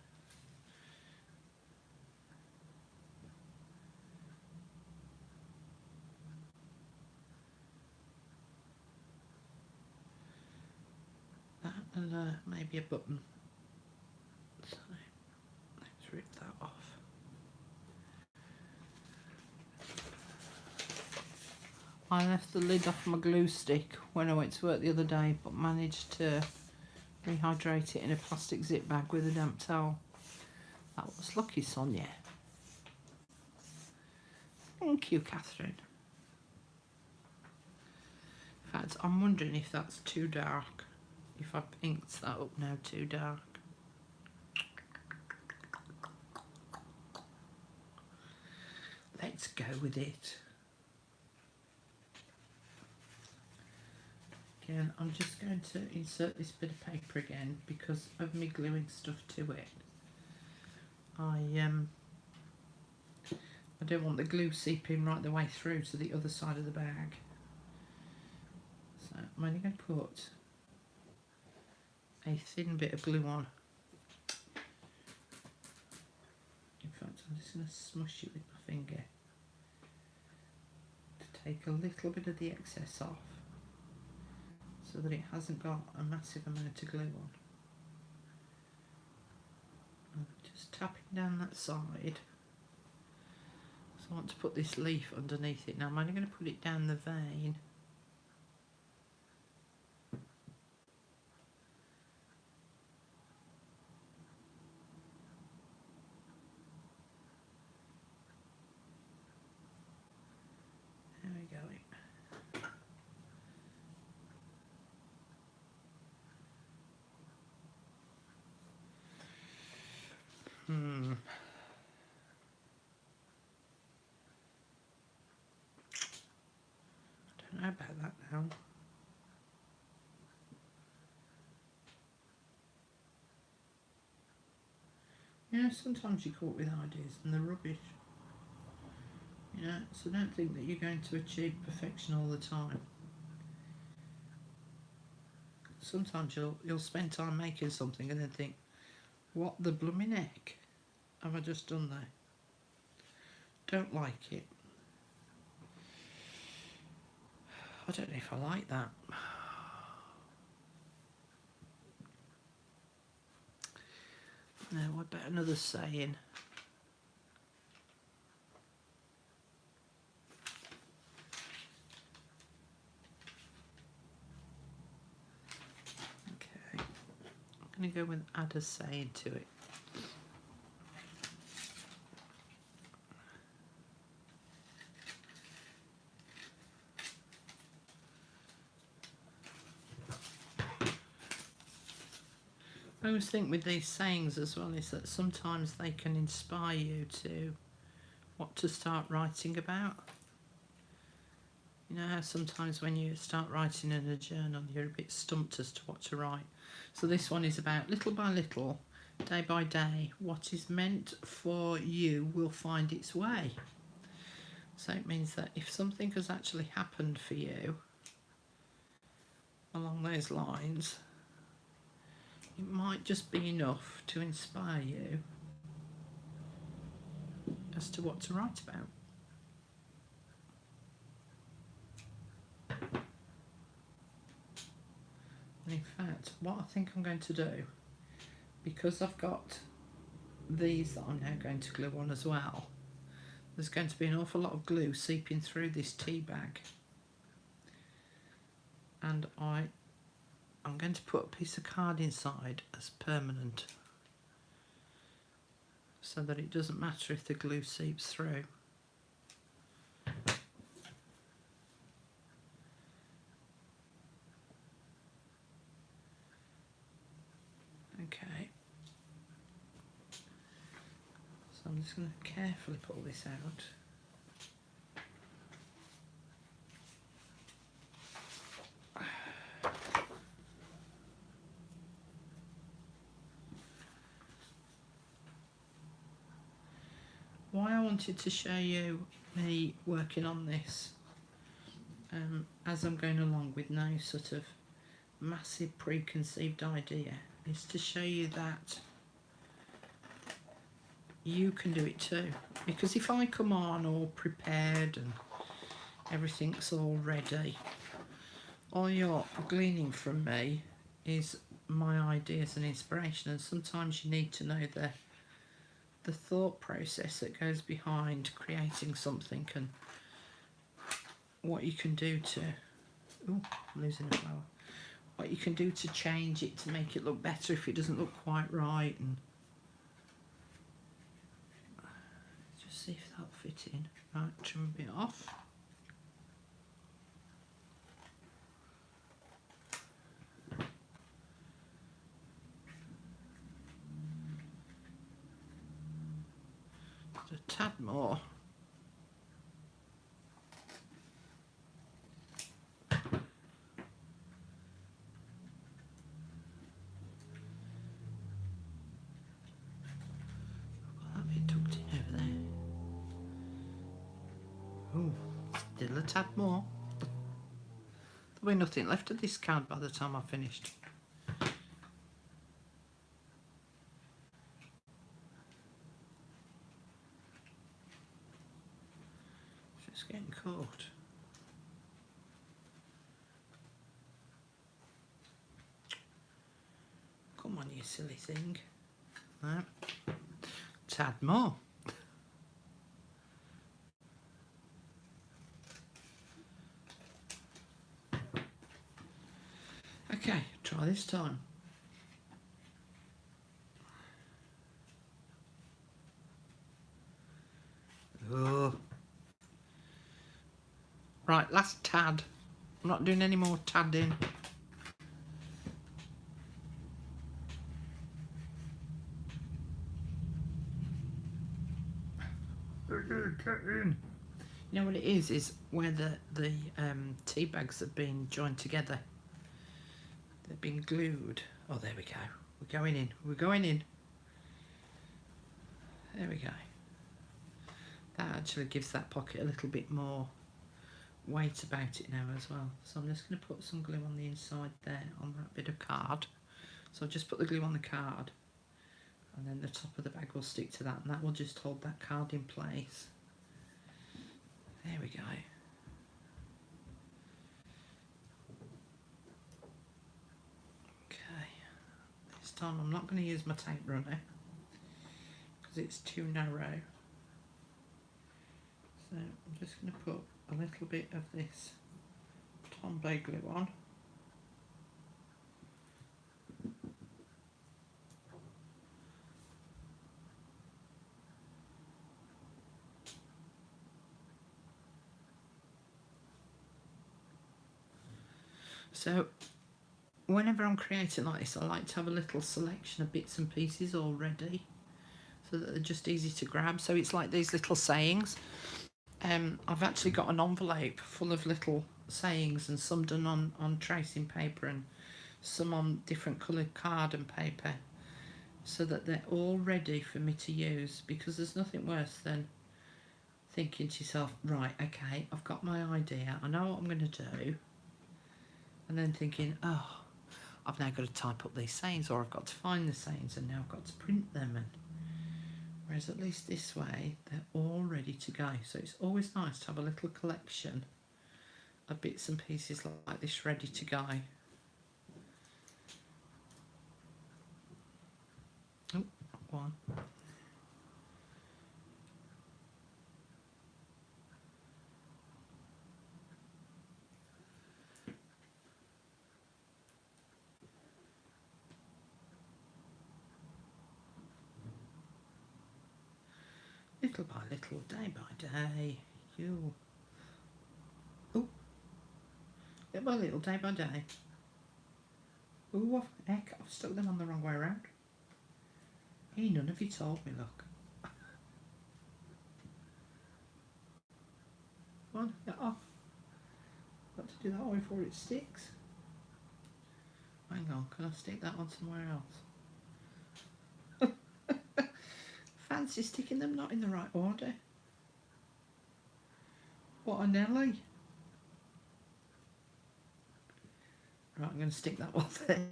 That and maybe a button. So let's rip that off. I left the lid off my glue stick when I went to work the other day, but managed to rehydrate it in a plastic zip bag with a damp towel. That was lucky, Sonia. Thank you, Catherine. In fact, I'm wondering if that's too dark. If I inked that up now too dark. Let's go with it. Again, I'm just going to insert this bit of paper again because of me gluing stuff to it. I don't want the glue seeping right the way through to the other side of the bag. I'm only going to put a thin bit of glue on. In fact, I'm just going to smush it with my finger to take a little bit of the excess off so that it hasn't got a massive amount of glue on. I'm just tapping down that side. So I want to put this leaf underneath it. Now I'm only going to put it down the vein. There we go. I don't know about that now. You know, sometimes you're caught with ideas and they're rubbish. You know, so don't think that you're going to achieve perfection all the time. Sometimes you'll spend time making something and then think, what the blooming heck have I just done there? Don't like it. I don't know if I like that. Now, what about another saying? Okay, I'm going to go with add a saying to it. I always think with these sayings as well is that sometimes they can inspire you to what to start writing about. You know how sometimes when you start writing in a journal you're a bit stumped as to what to write. So this one is about little by little, day by day, what is meant for you will find its way. So it means that if something has actually happened for you along those lines, it might just be enough to inspire you as to what to write about. And in fact, what I think I'm going to do, because I've got these that I'm now going to glue on as well, there's going to be an awful lot of glue seeping through this tea bag. And I'm going to put a piece of card inside as permanent, so that it doesn't matter if the glue seeps through. Okay. So I'm just going to carefully pull this out. Why I wanted to show you me working on this as I'm going along with no sort of massive preconceived idea is to show you that you can do it too. Because if I come on all prepared and everything's all ready, all you're gleaning from me is my ideas and inspiration, and sometimes you need to know the thought process that goes behind creating something and what you can do to, oh, I'm losing a flower, what you can do to change it to make it look better if it doesn't look quite right, and just see if that'll fit in. Right, trim a bit off. A tad more. I've got that bit tucked in over there. Oh, still a tad more. probably nothing left of this card by the time I've finished. Just getting caught. Come on, you silly thing. No. Tad more. Okay, try this time. Oh. Right, last tad. I'm not doing any more tadding. You know what it is where the tea bags have been joined together. They've been glued. Oh, there we go. We're going in. We're going in. There we go. That actually gives that pocket a little bit more weight about it now as well. So I'm just going to put some glue on the inside there on that bit of card. So I'll just put the glue on the card, and then the top of the bag will stick to that, and that will just hold that card in place. There we go. Okay, this time I'm not going to use my tape runner because it's too narrow. So I'm just going to put a little bit of this Tombow glue on. So whenever I'm creating like this, I like to have a little selection of bits and pieces already so that they're just easy to grab. So it's like these little sayings. I've actually got an envelope full of little sayings, and some done on tracing paper and some on different coloured card and paper, so that they're all ready for me to use, because there's nothing worse than thinking to yourself, right, okay, I've got my idea, I know what I'm going to do, and then thinking, oh, I've now got to type up these sayings, or I've got to find the sayings, and now I've got to print them. And whereas at least this way, they're all ready to go. So it's always nice to have a little collection of bits and pieces like this ready to go. Oh, one. Little by little, day by day, you. Oh, little by little, day by day. Oh, what the heck? I've stuck them on the wrong way around. Hey, none of you told me, look. Come on, get off. Got to do that one before it sticks. Hang on, can I stick that on somewhere else? Fancy sticking them not in the right order. What a Nelly. Right, I'm going to stick that one there.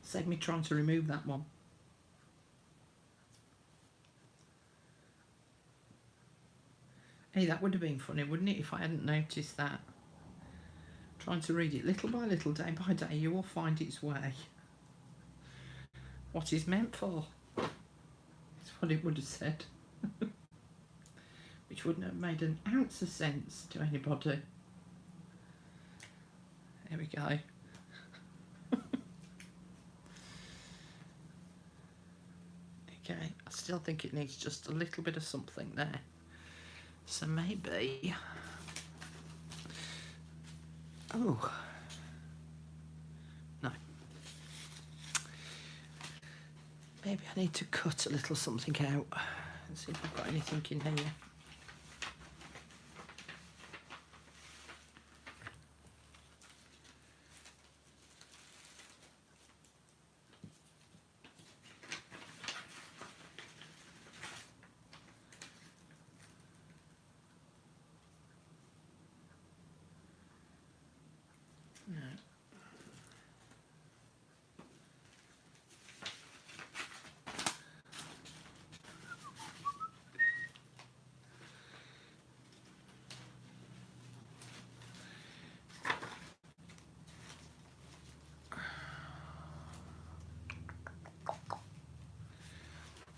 Save me trying to remove that one. Hey, that would have been funny, wouldn't it, if I hadn't noticed that? Trying to read it little by little, day by day, you will find its way. What is meant for? That's what it would have said. Which wouldn't have made an ounce of sense to anybody. There we go. Okay, I still think it needs just a little bit of something there. So maybe... Oh. No. Maybe I need to cut a little something out and see if I've got anything in here.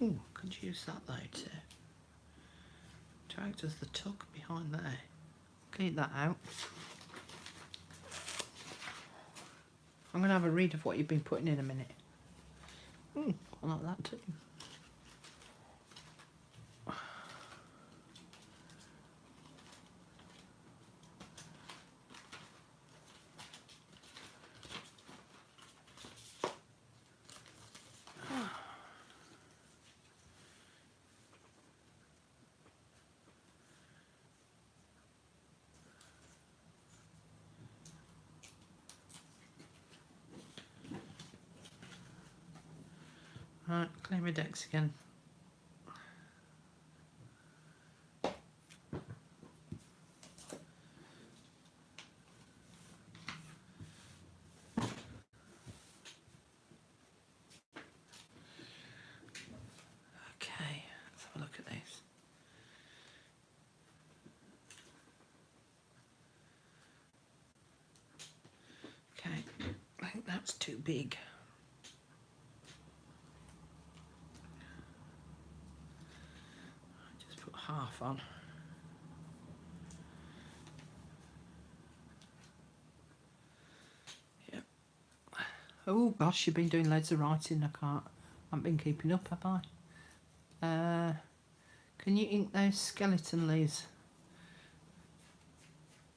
Oh, could use that though to act as the tuck behind there. Keep that out. I'm going to have a read of what you've been putting in a minute. I like that too. Right, clear my decks again. Okay, let's have a look at this. Okay, I think that's too big. Just put half on. Yep. Oh gosh, you've been doing loads of writing. I haven't been keeping up, have I? Can you ink those skeleton leaves?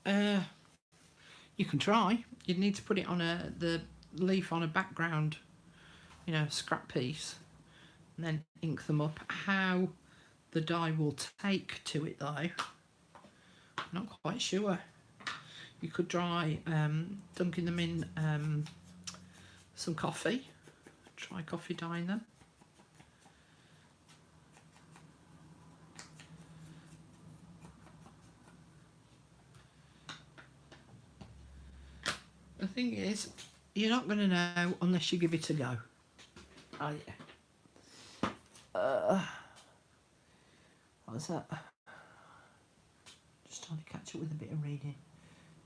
You can try. You'd need to put it on the leaf on a background, scrap piece, and then ink them up. How the dye will take to it though, I'm not quite sure. You could try dunking them in some coffee. Try coffee dyeing them. The thing is, you're not going to know unless you give it a go. Oh yeah. What was that? Just trying to catch up with a bit of reading.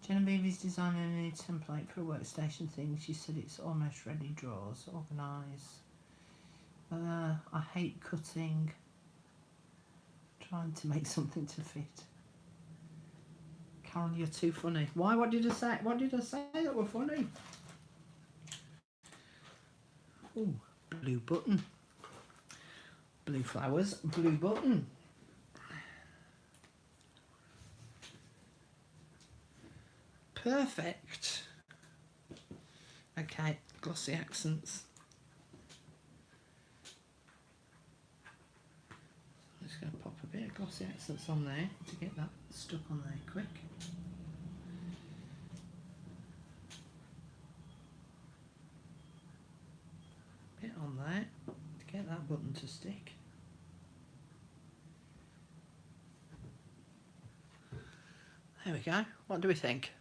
Genevieve is designing a new template for a workstation thing. She said it's almost ready. Drawers, organise. I hate cutting. Trying to make something to fit. Carol, you're too funny. Why? What did I say? What did I say that were funny? Ooh, blue button. Blue flowers, blue button. Perfect. Okay, glossy accents. I'm just going to pop a bit of glossy accents on there to get that stuck on there quick. Bit on there to get that button to stick. There we go. What do we think?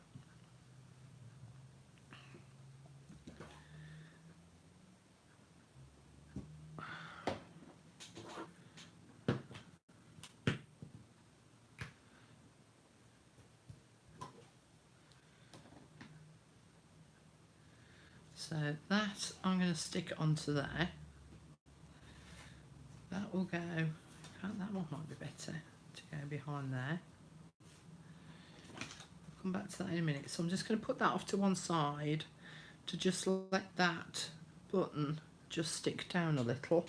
So that I'm going to stick it onto there. That will go, that one might be better to go behind there. I'll come back to that in a minute. So I'm just going to put that off to one side to just let that button just stick down a little.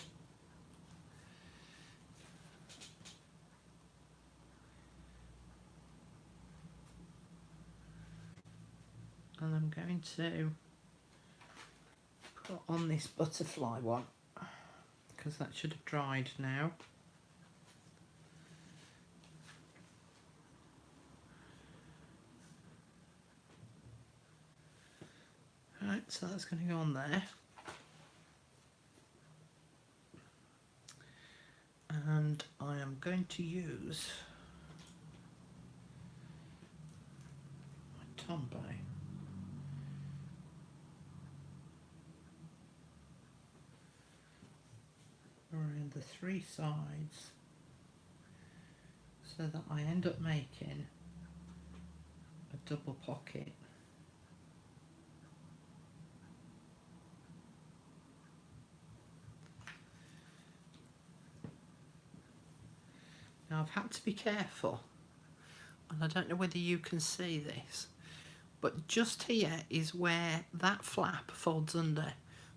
And I'm going to put on this butterfly one because that should have dried now. Right, so that's going to go on there. And I am going to use my Tombow. Around the three sides so that I end up making a double pocket. Now I've had to be careful, and I don't know whether you can see this, but just here is where that flap folds under,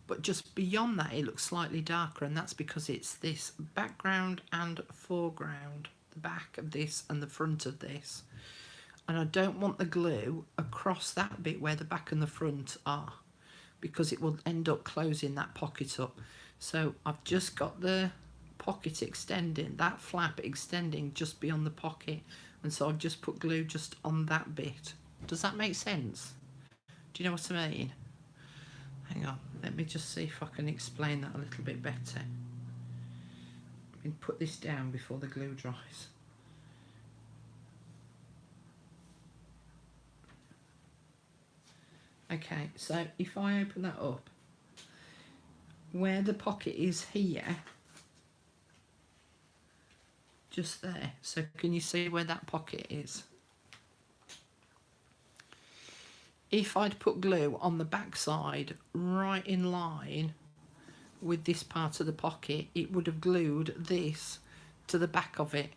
but just beyond that it looks slightly darker, and that's because it's this background and foreground, the back of this and the front of this, and I don't want the glue across that bit where the back and the front are, because it will end up closing that pocket up. So I've just got the pocket extending, that flap extending just beyond the pocket, and so I've just put glue just on that bit. Does that make sense? Do you know what I mean? Hang on, let me just see if I can explain that a little bit better. Let me put this down before the glue dries. Okay, so if I open that up, where the pocket is here, just there, so can you see where that pocket is? If I'd put glue on the back side right in line with this part of the pocket, it would have glued this to the back of it,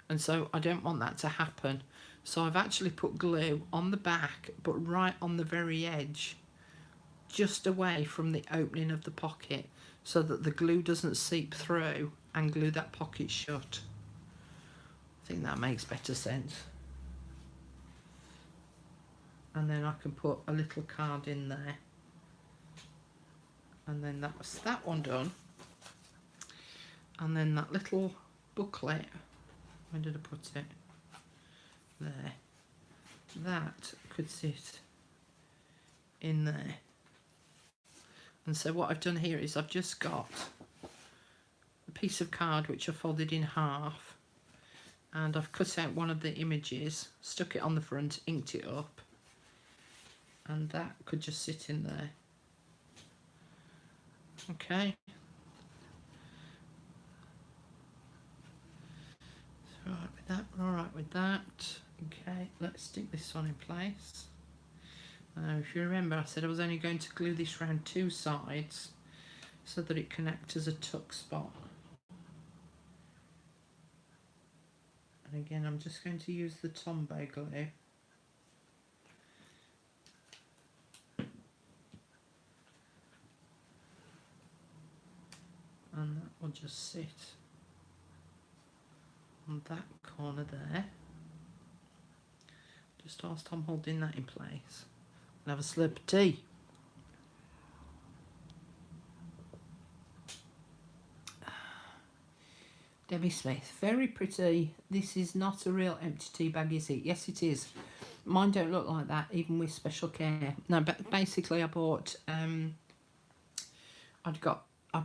and so I don't want that to happen. So I've actually put glue on the back, but right on the very edge, just away from the opening of the pocket, so that the glue doesn't seep through and glue that pocket shut. I think that makes better sense. And then I can put a little card in there, and then that's that one done. And then that little booklet, where did I put it? There. That could sit in there. And so what I've done here is I've just got a piece of card which I folded in half, and I've cut out one of the images, stuck it on the front, inked it up, and that could just sit in there. Okay. So alright with that, we're alright with that. Okay, let's stick this one in place. If you remember, I said I was only going to glue this round two sides so that it can act as a tuck spot. And again, I'm just going to use the Tombow glue. And that will just sit on that corner there. Just whilst I'm holding that in place. And have a slurp of tea. Debbie Smith, very pretty. This is not a real empty tea bag, is it? Yes, it is. Mine don't look like that, even with special care. No, but basically I bought, I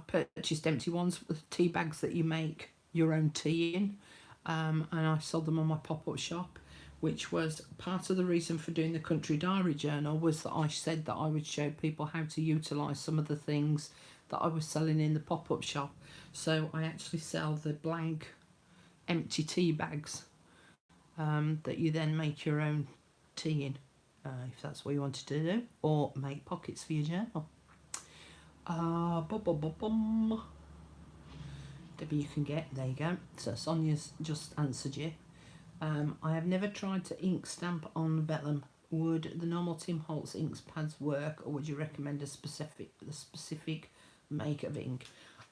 purchased empty ones with tea bags that you make your own tea in, and I sold them on my pop-up shop, which was part of the reason for doing the Country Diary Journal, was that I said that I would show people how to utilise some of the things that I was selling in the pop-up shop. So I actually sell the blank empty tea bags that you then make your own tea in, if that's what you wanted to do, or make pockets for your journal. Debbie, you can get, there you go. So Sonia's just answered you. I have never tried to ink stamp on vellum. Would the normal Tim Holtz inks pads work, or would you recommend a specific make of ink?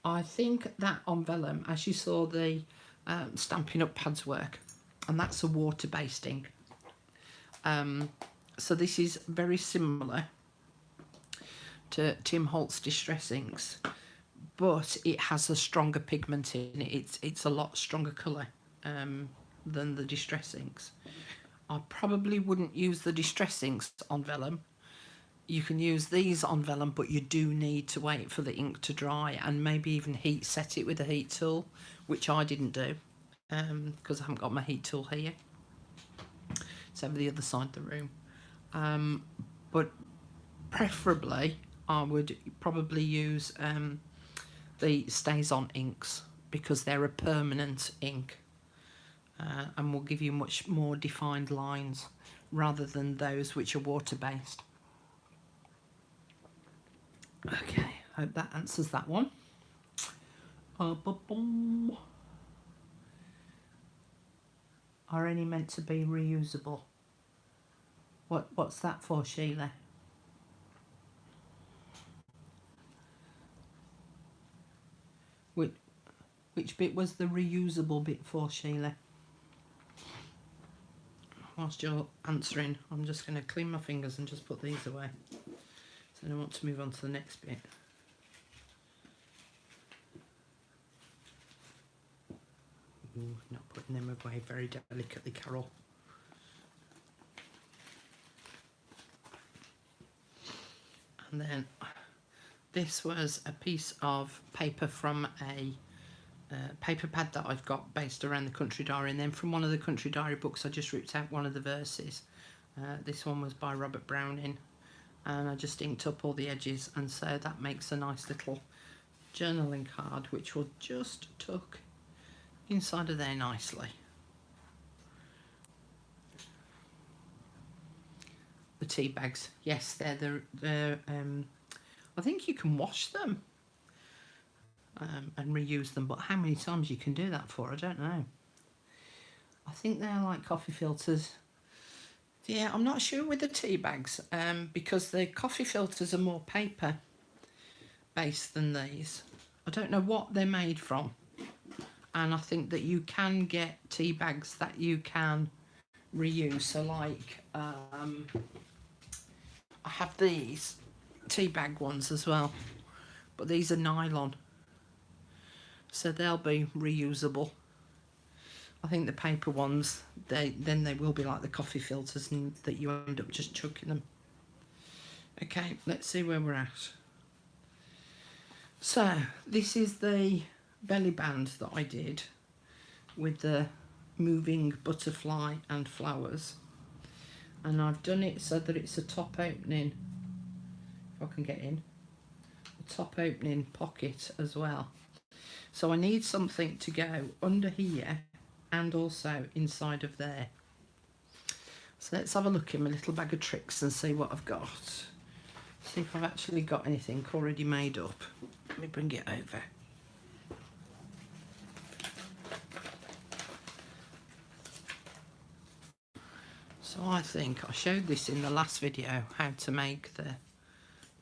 I think that on vellum, as you saw, the Stampin' Up pads work, and that's a water-based ink. So this is very similar to Tim Holtz Distress inks, but it has a stronger pigment in it. It's a lot stronger colour than the Distress inks. I probably wouldn't use the Distress inks on vellum. You can use these on vellum, but you do need to wait for the ink to dry, and maybe even heat set it with a heat tool, which I didn't do because I haven't got my heat tool here. It's over the other side of the room. But preferably I would probably use the StazOn inks, because they're a permanent ink and will give you much more defined lines rather than those which are water-based. Okay, hope that answers that one. are any meant to be reusable? What's that for, Sheila? Which bit was the reusable bit for, Sheila? Whilst you're answering, I'm just going to clean my fingers and just put these away. So I want to move on to the next bit. Ooh, not putting them away very delicately, Carol. And then this was a piece of paper from a paper pad that I've got based around the Country Diary, and then from one of the Country Diary books I just ripped out one of the verses. This one was by Robert Browning, and I just inked up all the edges, and so that makes a nice little journaling card which will just tuck inside of there nicely. The tea bags, yes, they're I think you can wash them and reuse them, but how many times you can do that for, I don't know. I think they're like coffee filters. Yeah, I'm not sure with the tea bags, because the coffee filters are more paper based than these. I don't know what they're made from, and I think that you can get tea bags that you can reuse. So like I have these tea bag ones as well, but these are nylon, so they'll be reusable. I think the paper ones, they will be like the coffee filters, and that you end up just chucking them. Okay, let's see where we're at. So this is the belly band that I did with the moving butterfly and flowers, and I've done it so that it's a top opening, if I can get in, a top opening pocket as well. So I need something to go under here and also inside of there. So let's have a look in my little bag of tricks and see what I've got. See if I've actually got anything already made up. Let me bring it over. So I think I showed this in the last video, how to make the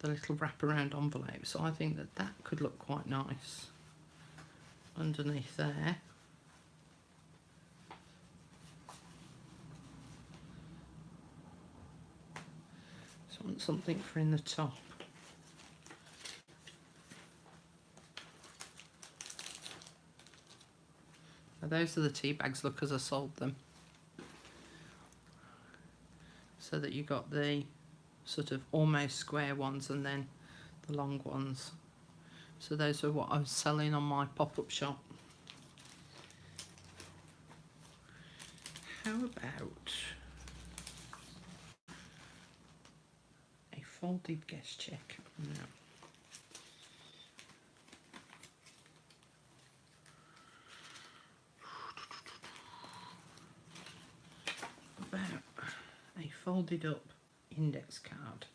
little wraparound envelope. So I think that that could look quite nice underneath there. So I want something for in the top. Now those are the tea bags, look, as I sold them. So that you got the sort of almost square ones and then the long ones. So those are what I was selling on my pop-up shop. How about a folded guest check? No. About a folded up index card,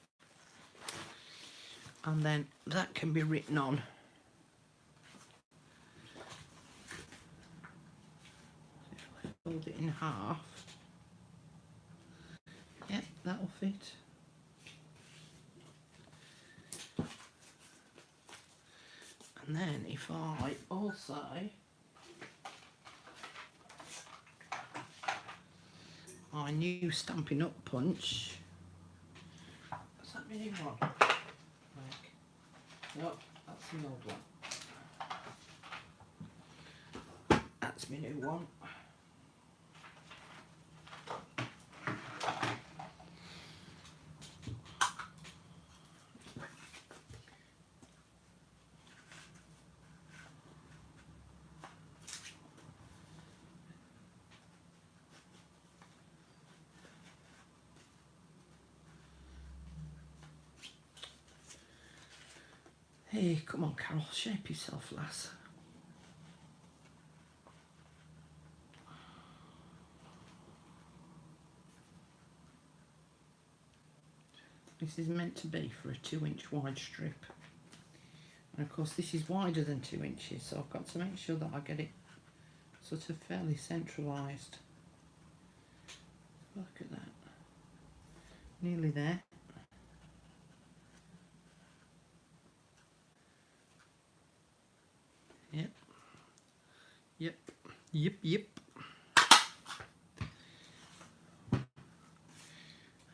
and then that can be written on. If I fold it in half, yeah, that'll fit. And then if I also my new Stampin' Up punch. What's that my new one? Like, no, that's the old one. That's my new one. Hey, come on, Carol, shape yourself, lass. This is meant to be for a 2-inch wide strip. And of course this is wider than 2 inches, so I've got to make sure that I get it sort of fairly centralised. Look at that. Nearly there. Yep. Yep. Yep, yep.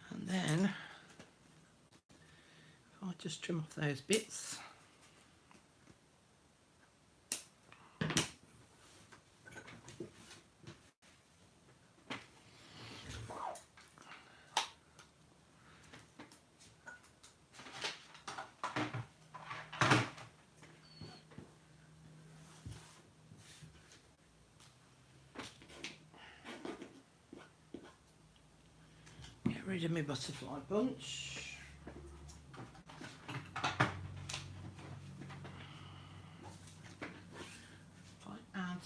And then I'll just trim off those bits. Get rid of my butterfly bunch. I add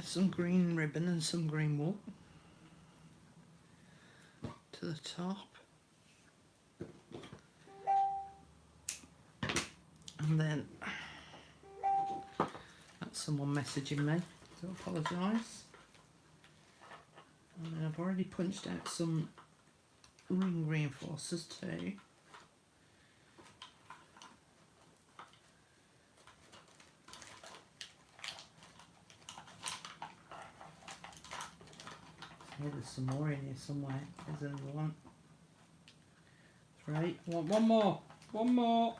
some green ribbon and some green wool to the top. And then that's someone messaging me, so I apologise. And then I've already punched out some ring reinforcers too. Yeah, there's some more in here somewhere. There's another one. 3. I want one more. One more.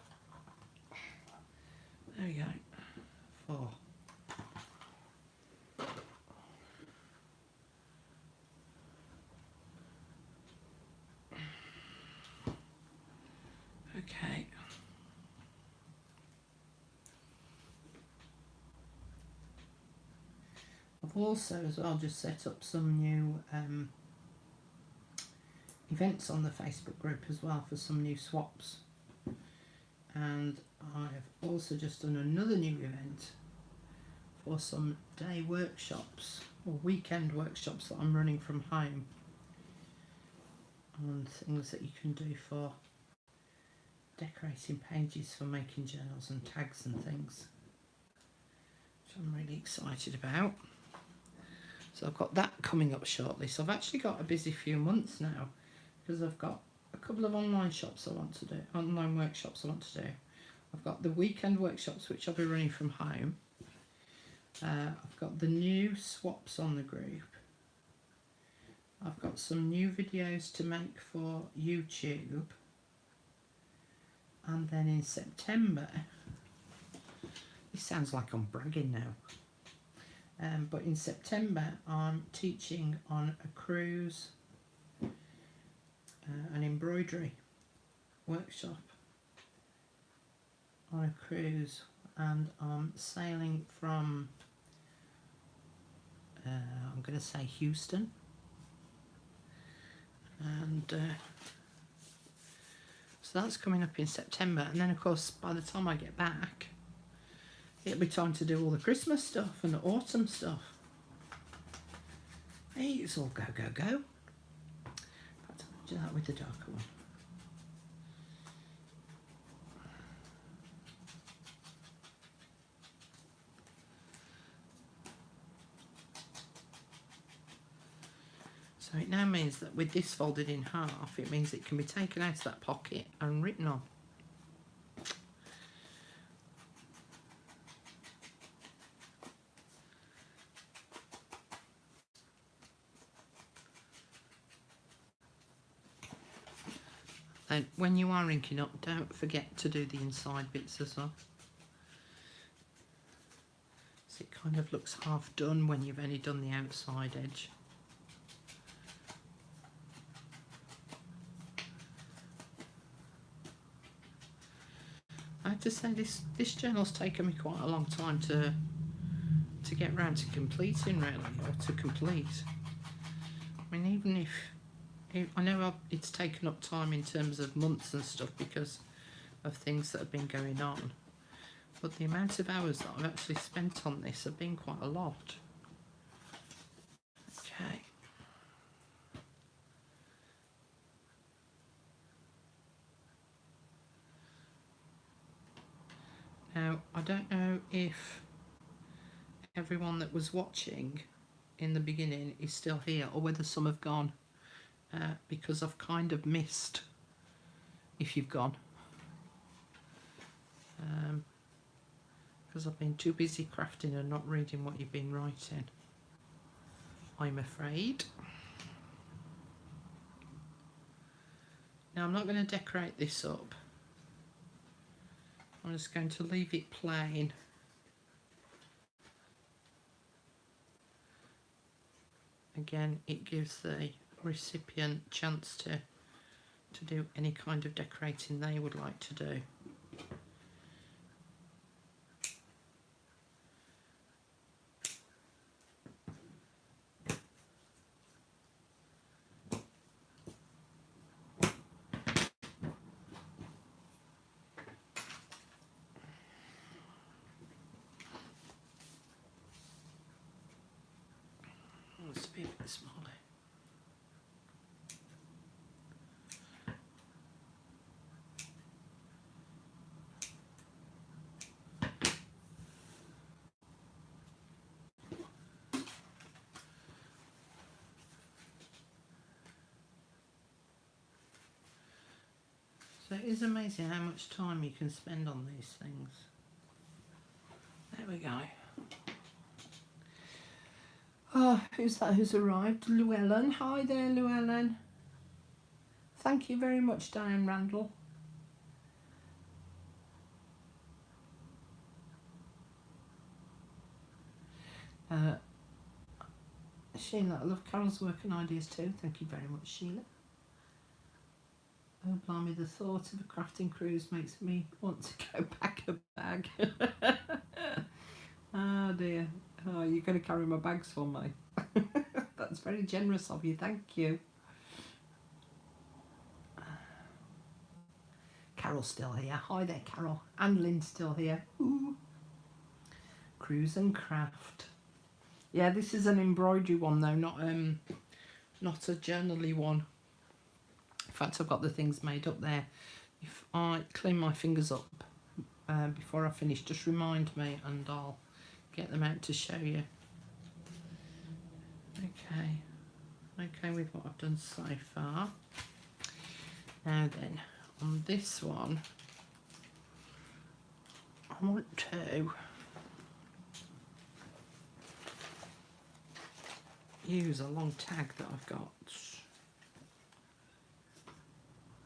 There we go. 4. Okay. I've also as well just set up some new events on the Facebook group as well for some new swaps, and I've also just done another new event for some day workshops or weekend workshops that I'm running from home on things that you can do for decorating pages for making journals and tags and things, which I'm really excited about. So I've got that coming up shortly. So I've actually got a busy few months now because I've got a couple of online shops I want to do, online workshops I want to do. I've got the weekend workshops which I'll be running from home. I've got the new swaps on the group. I've got some new videos to make for YouTube. And then in September, this sounds like I'm bragging now. But in September, I'm teaching on a cruise, an embroidery workshop on a cruise, and I'm sailing from, I'm going to say Houston, and so that's coming up in September. And then of course by the time I get back, it'll be time to do all the Christmas stuff and the autumn stuff. Hey, it's all go, go, go. In fact, I'll do that with the darker one. So it now means that with this folded in half, it means it can be taken out of that pocket and written on. And when you are inking up, don't forget to do the inside bits as well. So it kind of looks half done when you've only done the outside edge. I have to say this journal's taken me quite a long time to get round to completing, really, or to complete. I mean, even if I know it's taken up time in terms of months and stuff because of things that have been going on, but the amount of hours that I've actually spent on this have been quite a lot. Okay. don't know if everyone that was watching in the beginning is still here or whether some have gone, because I've kind of missed if you've gone, because I've been too busy crafting and not reading what you've been writing, I'm afraid. Now I'm not going to decorate this up. I'm just going to leave it plain. Again, it gives the recipient chance to do any kind of decorating they would like to do. It's a bit smaller. So it is amazing how much time you can spend on these things. There we go. Oh, who's that who's arrived? Llewellyn. Hi there, Llewellyn. Thank you very much, Diane Randall. Sheila, I love Carol's work and ideas too. Thank you very much, Sheila. Oh, blimey, the thought of a crafting cruise makes me want to go pack a bag. Oh dear. Oh, you're going to carry my bags for me. That's very generous of you, thank you. Carol's still here. Hi there, Carol. And Lynn's still here. Ooh. Cruise and craft. Yeah, this is an embroidery one though, not a journally one. In fact, I've got the things made up there. If I clean my fingers up before I finish, just remind me and I'll get them out to show you. Okay with what I've done so far. Now then, on this one, I want to use a long tag that I've got.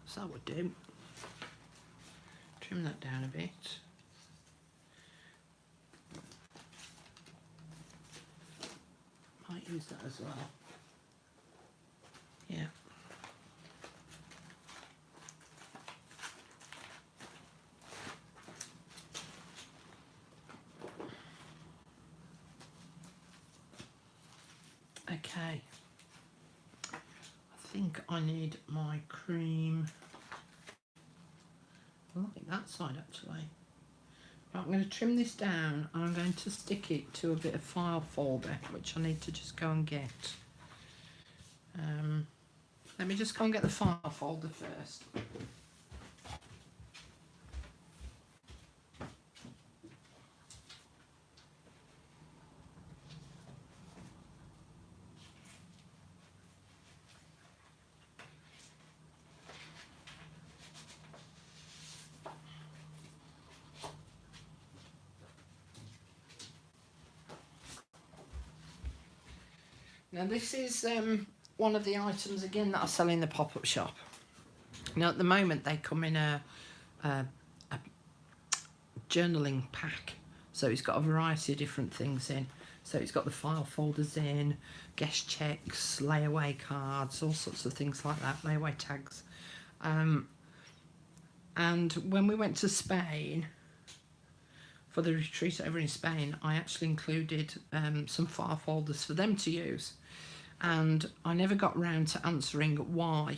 So that would do. Trim that down a bit. Might use that as well. Yeah. Okay. I think I need my cream. I like that side actually. Right, I'm going to trim this down and I'm going to stick it to a bit of file folder, which I need to just go and get. Let me just go and get the file folder first. Now this is one of the items again that I sell in the pop-up shop. Now at the moment they come in a journaling pack, so it's got a variety of different things in. So it's got the file folders in, guest checks, layaway cards, all sorts of things like that, layaway tags. And when we went to Spain for the retreat over in Spain, I actually included some file folders for them to use. And I never got round to answering why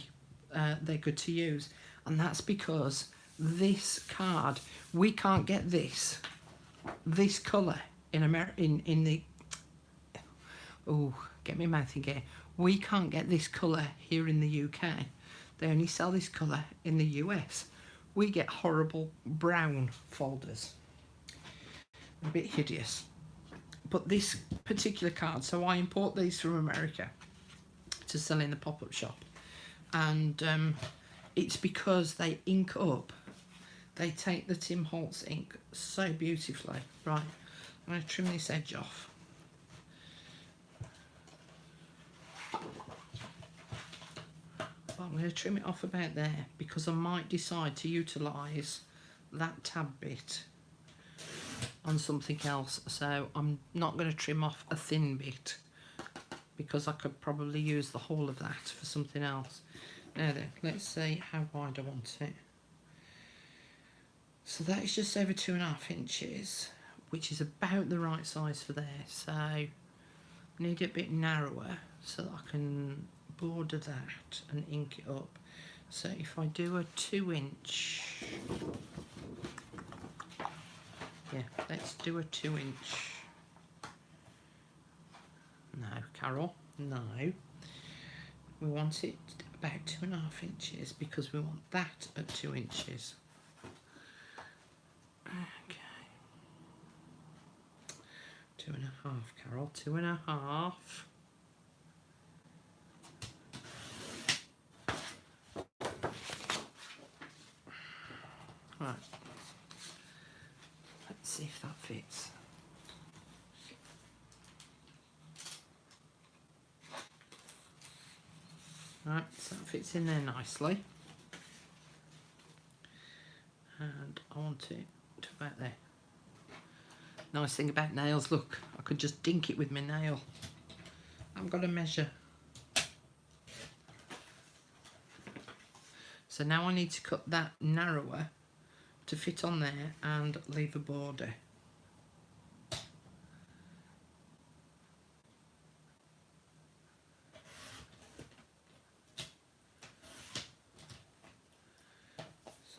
they're good to use. And that's because this card, we can't get this colour in the, oh, get my mouth in gear. We can't get this colour here in the UK. They only sell this colour in the US. We get horrible brown folders. a bit hideous. But this particular card, so I import these from America to sell in the pop-up shop, and it's because they ink up. They take the Tim Holtz ink so beautifully. Right, I'm going to trim this edge off. I'm going to trim it off about there because I might decide to utilise that tab bit on something else. So I'm not going to trim off a thin bit because I could probably use the whole of that for something else. Now then, let's see how wide I want it. So that is just over 2.5 inches, which is about the right size for there. So I need it a bit narrower so that I can border that and ink it up. So if I do a 2-inch, yeah, let's do a 2-inch. No, Carol, no. We want it about 2.5 inches because we want that at 2 inches. Okay. 2.5, Carol, 2.5. Right. Let's see if that fits. Right, so that fits in there nicely. And I want it to about there. Nice thing about nails, look, I could just dink it with my nail. I've got to measure. So now I need to cut that narrower to fit on there and leave a border. So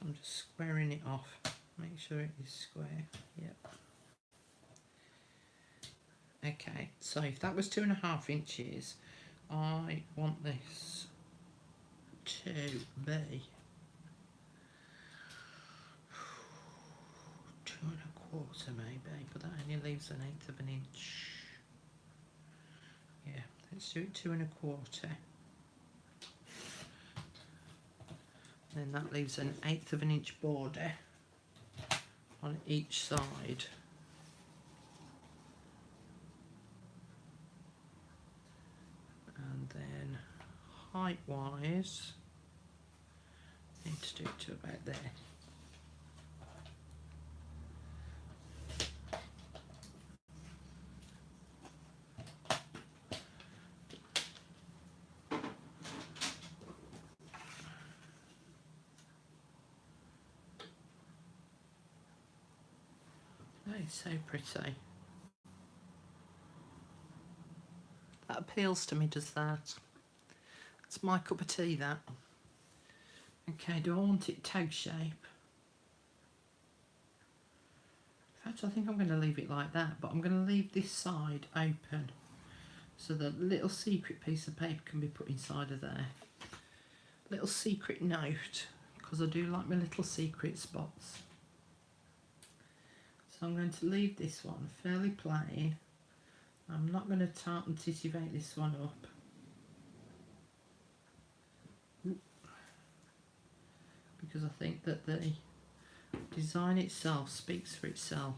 I'm just squaring it off. Make sure it is square. Yep. Okay, so if that was 2.5 inches, I want this to be 2.25 maybe, but that only leaves 1/8 of an inch. Yeah, let's do it 2.25. Then that leaves 1/8 of an inch border on each side. And then height wise, need to do it to about there. That is so pretty. That appeals to me, does that? It's my cup of tea, that. Okay, do I want it tag shape? In fact, I think I'm going to leave it like that, but I'm going to leave this side open so that a little secret piece of paper can be put inside of there. Little secret note, because I do like my little secret spots. So I'm going to leave this one fairly plain. I'm not going to tart and titivate this one up. Because I think that the design itself speaks for itself.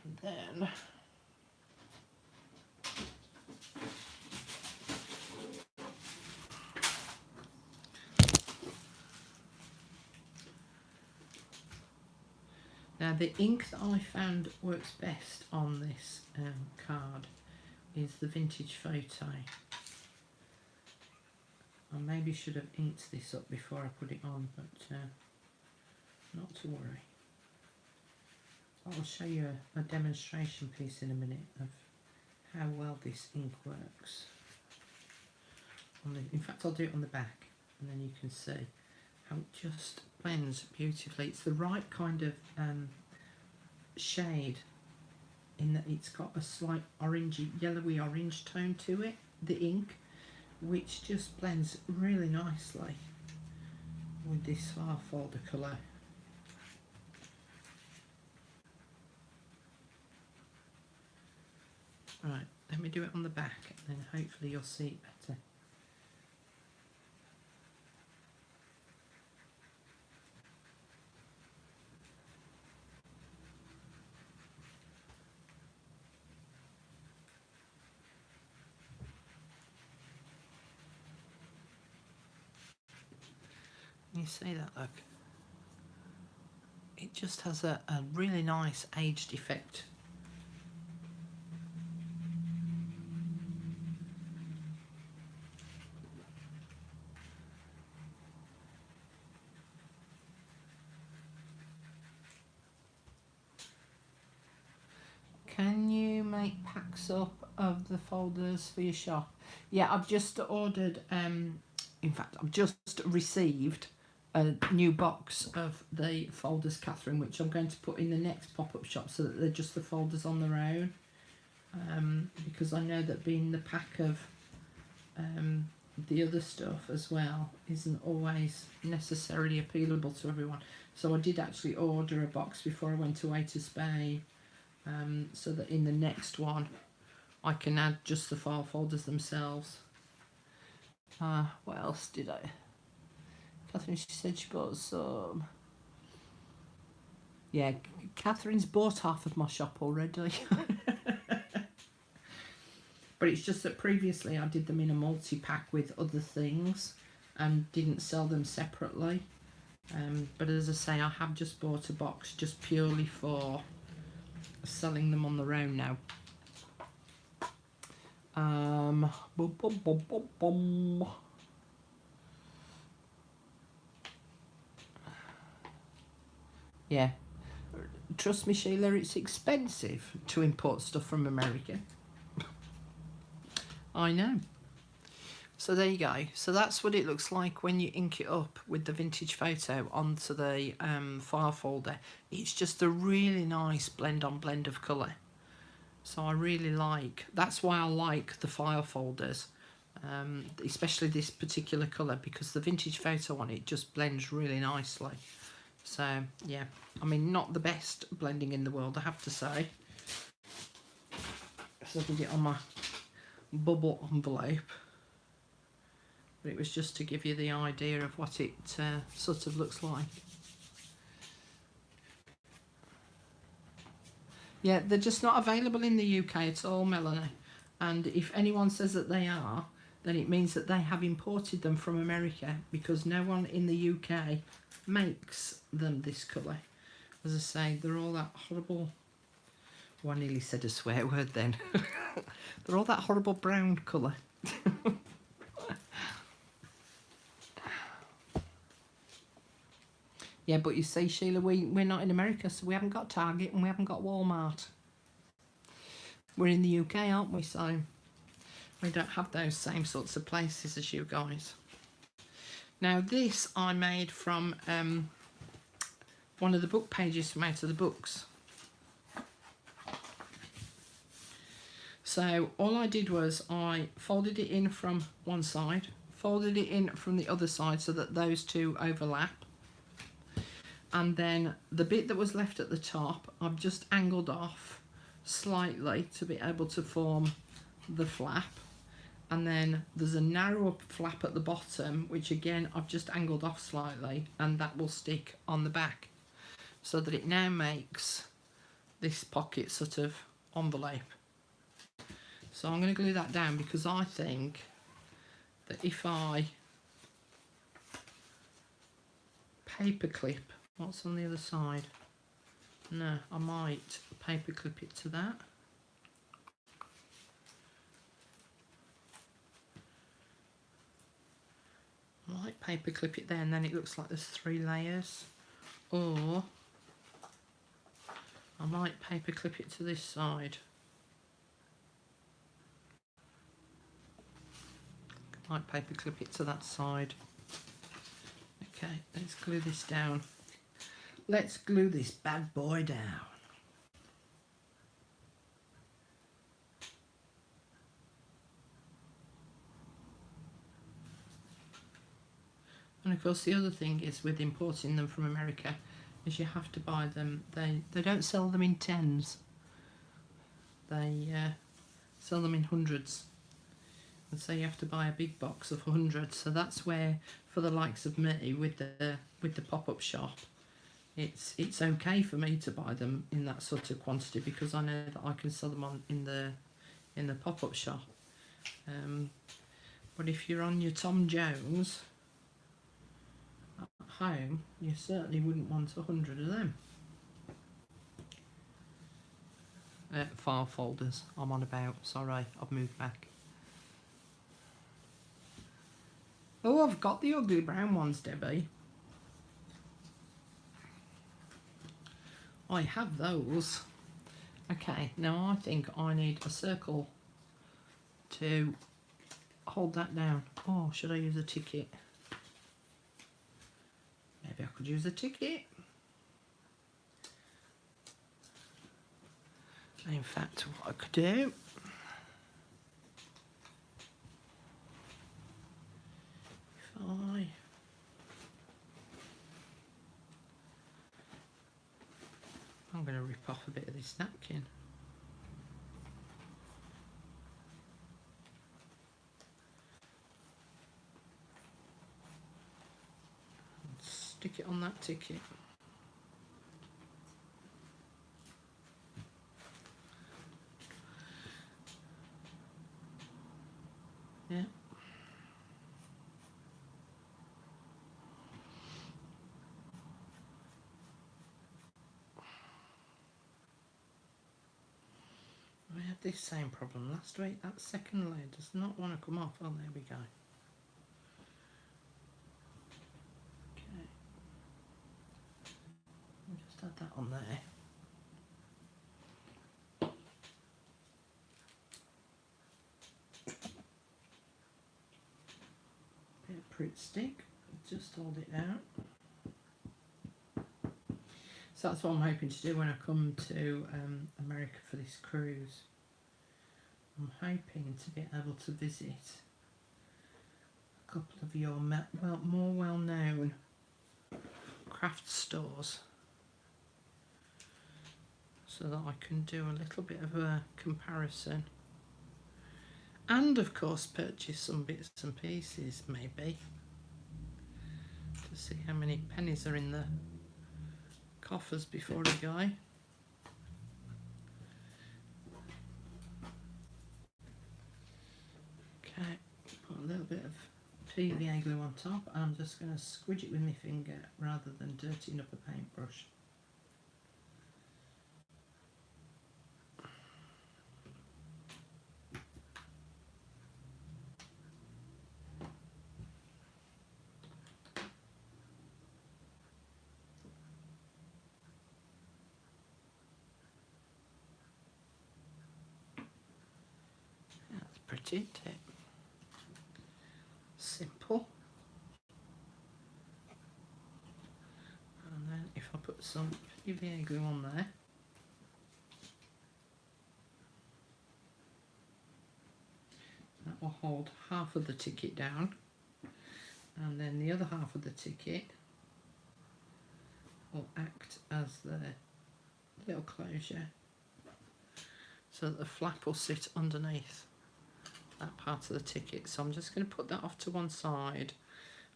And then now the ink that I found works best on this card is the Vintage Photo. I maybe should have inked this up before I put it on, but not to worry. I'll show you a demonstration piece in a minute of how well this ink works. In fact, I'll do it on the back. and then you can see how it just blends beautifully. It's the right kind of shade, in that it's got a slight orangey, yellowy orange tone to it, the ink, which just blends really nicely with this file folder colour. Right, let me do it on the back, and then hopefully you'll see it better. You see that, look? It just has a really nice aged effect. Can you make packs up of the folders for your shop? Yeah, I've just ordered, in fact, I've just received a new box of the folders, Catherine, which I'm going to put in the next pop-up shop so that they're just the folders on their own. Because I know that being the pack of the other stuff as well isn't always necessarily appealable to everyone. So I did actually order a box before I went away to Spain, so that in the next one I can add just the file folders themselves. What else did I? Catherine, she said she bought some. Yeah, Catherine's bought half of my shop already. But it's just that previously I did them in a multi-pack with other things and didn't sell them separately. But as I say, I have just bought a box just purely for selling them on their own now. Boom, boom, boom, boom, boom. Yeah, trust me, Sheila, it's expensive to import stuff from America. I know. So there you go. So that's what it looks like when you ink it up with the vintage photo onto the file folder. It's just a really nice blend on blend of colour. So I really like, that's why I like the file folders, especially this particular colour, because the vintage photo on it just blends really nicely. So yeah, I mean, not the best blending in the world, I have to say. So I did it on my bubble envelope, but it was just to give you the idea of what it sort of looks like. Yeah, they're just not available in the UK at all, Melanie. And if anyone says that they are, then it means that they have imported them from America, because no one in the UK makes them this colour. As I say, they're all that horrible... Oh, I nearly said a swear word then. They're all that horrible brown colour. Yeah, but you see, Sheila, we're not in America, so we haven't got Target and we haven't got Walmart. We're in the UK, aren't we? So we don't have those same sorts of places as you guys. Now this I made from one of the book pages from Out of the Books. So all I did was I folded it in from one side, folded it in from the other side so that those two overlap. And then the bit that was left at the top, I've just angled off slightly to be able to form the flap. And then there's a narrower flap at the bottom, which again, I've just angled off slightly, and that will stick on the back, so that it now makes this pocket sort of envelope. So I'm going to glue that down, because I think that if I paperclip, what's on the other side? No, I might paperclip it to that. I might paperclip it there, and then it looks like there's 3 layers. Or I might paperclip it to this side. I might paperclip it to that side. Okay, let's glue this down. Let's glue this bad boy down. And of course the other thing is with importing them from America is you have to buy them, they don't sell them in tens, they sell them in hundreds, and so you have to buy a big box of 100. So that's where, for the likes of me with the pop-up shop, it's okay for me to buy them in that sort of quantity, because I know that I can sell them on in the pop-up shop. But if you're on your Tom Jones at home, you certainly wouldn't want 100 of them. File folders I'm on about, sorry, I've moved back. Oh, I've got the ugly brown ones, Debbie. I have those. Okay, now I think I need a circle to hold that down. Oh, should I use a ticket? Maybe I could use a ticket. In fact, what I could do, if I'm going to rip off a bit of this napkin. And stick it on that ticket. Yeah. I had this same problem last week. That second layer does not want to come off. Oh, there we go. Okay. I'll just add that on there. Bit of Pritt stick. Just hold it down. So that's what I'm hoping to do when I come to America for this cruise. I'm hoping to be able to visit a couple of your more well-known craft stores, so that I can do a little bit of a comparison, and of course purchase some bits and pieces, maybe, to see how many pennies are in the coffers before I go. Okay, put a little bit of PVA glue on top. I'm just going to squidge it with my finger rather than dirtying up a paintbrush. That's pretty, isn't it? Simple. And then if I put some PVA glue on there, that will hold half of the ticket down, and then the other half of the ticket will act as the little closure, so that the flap will sit underneath that part of the ticket. So I'm just going to put that off to one side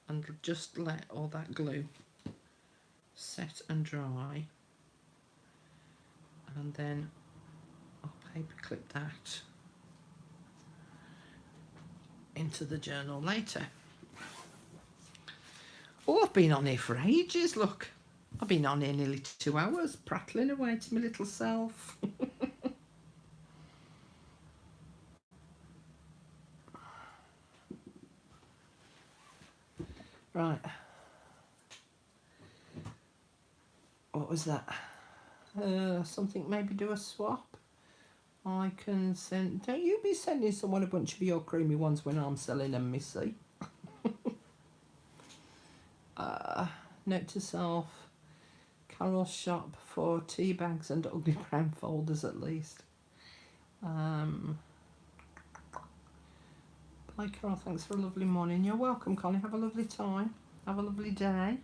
and just let all that glue set and dry, and then I'll paper clip that into the journal later. Oh, I've been on here for ages, look. I've been on here nearly 2 hours, prattling away to my little self. Right. What was that? Something, maybe do a swap. I can send... Don't you be sending someone a bunch of your creamy ones when I'm selling them, missy. Note to self, Carol's shop for tea bags and ugly brown folders at least. Bye Carol, thanks for a lovely morning. You're welcome, Connie. Have a lovely time. Have a lovely day.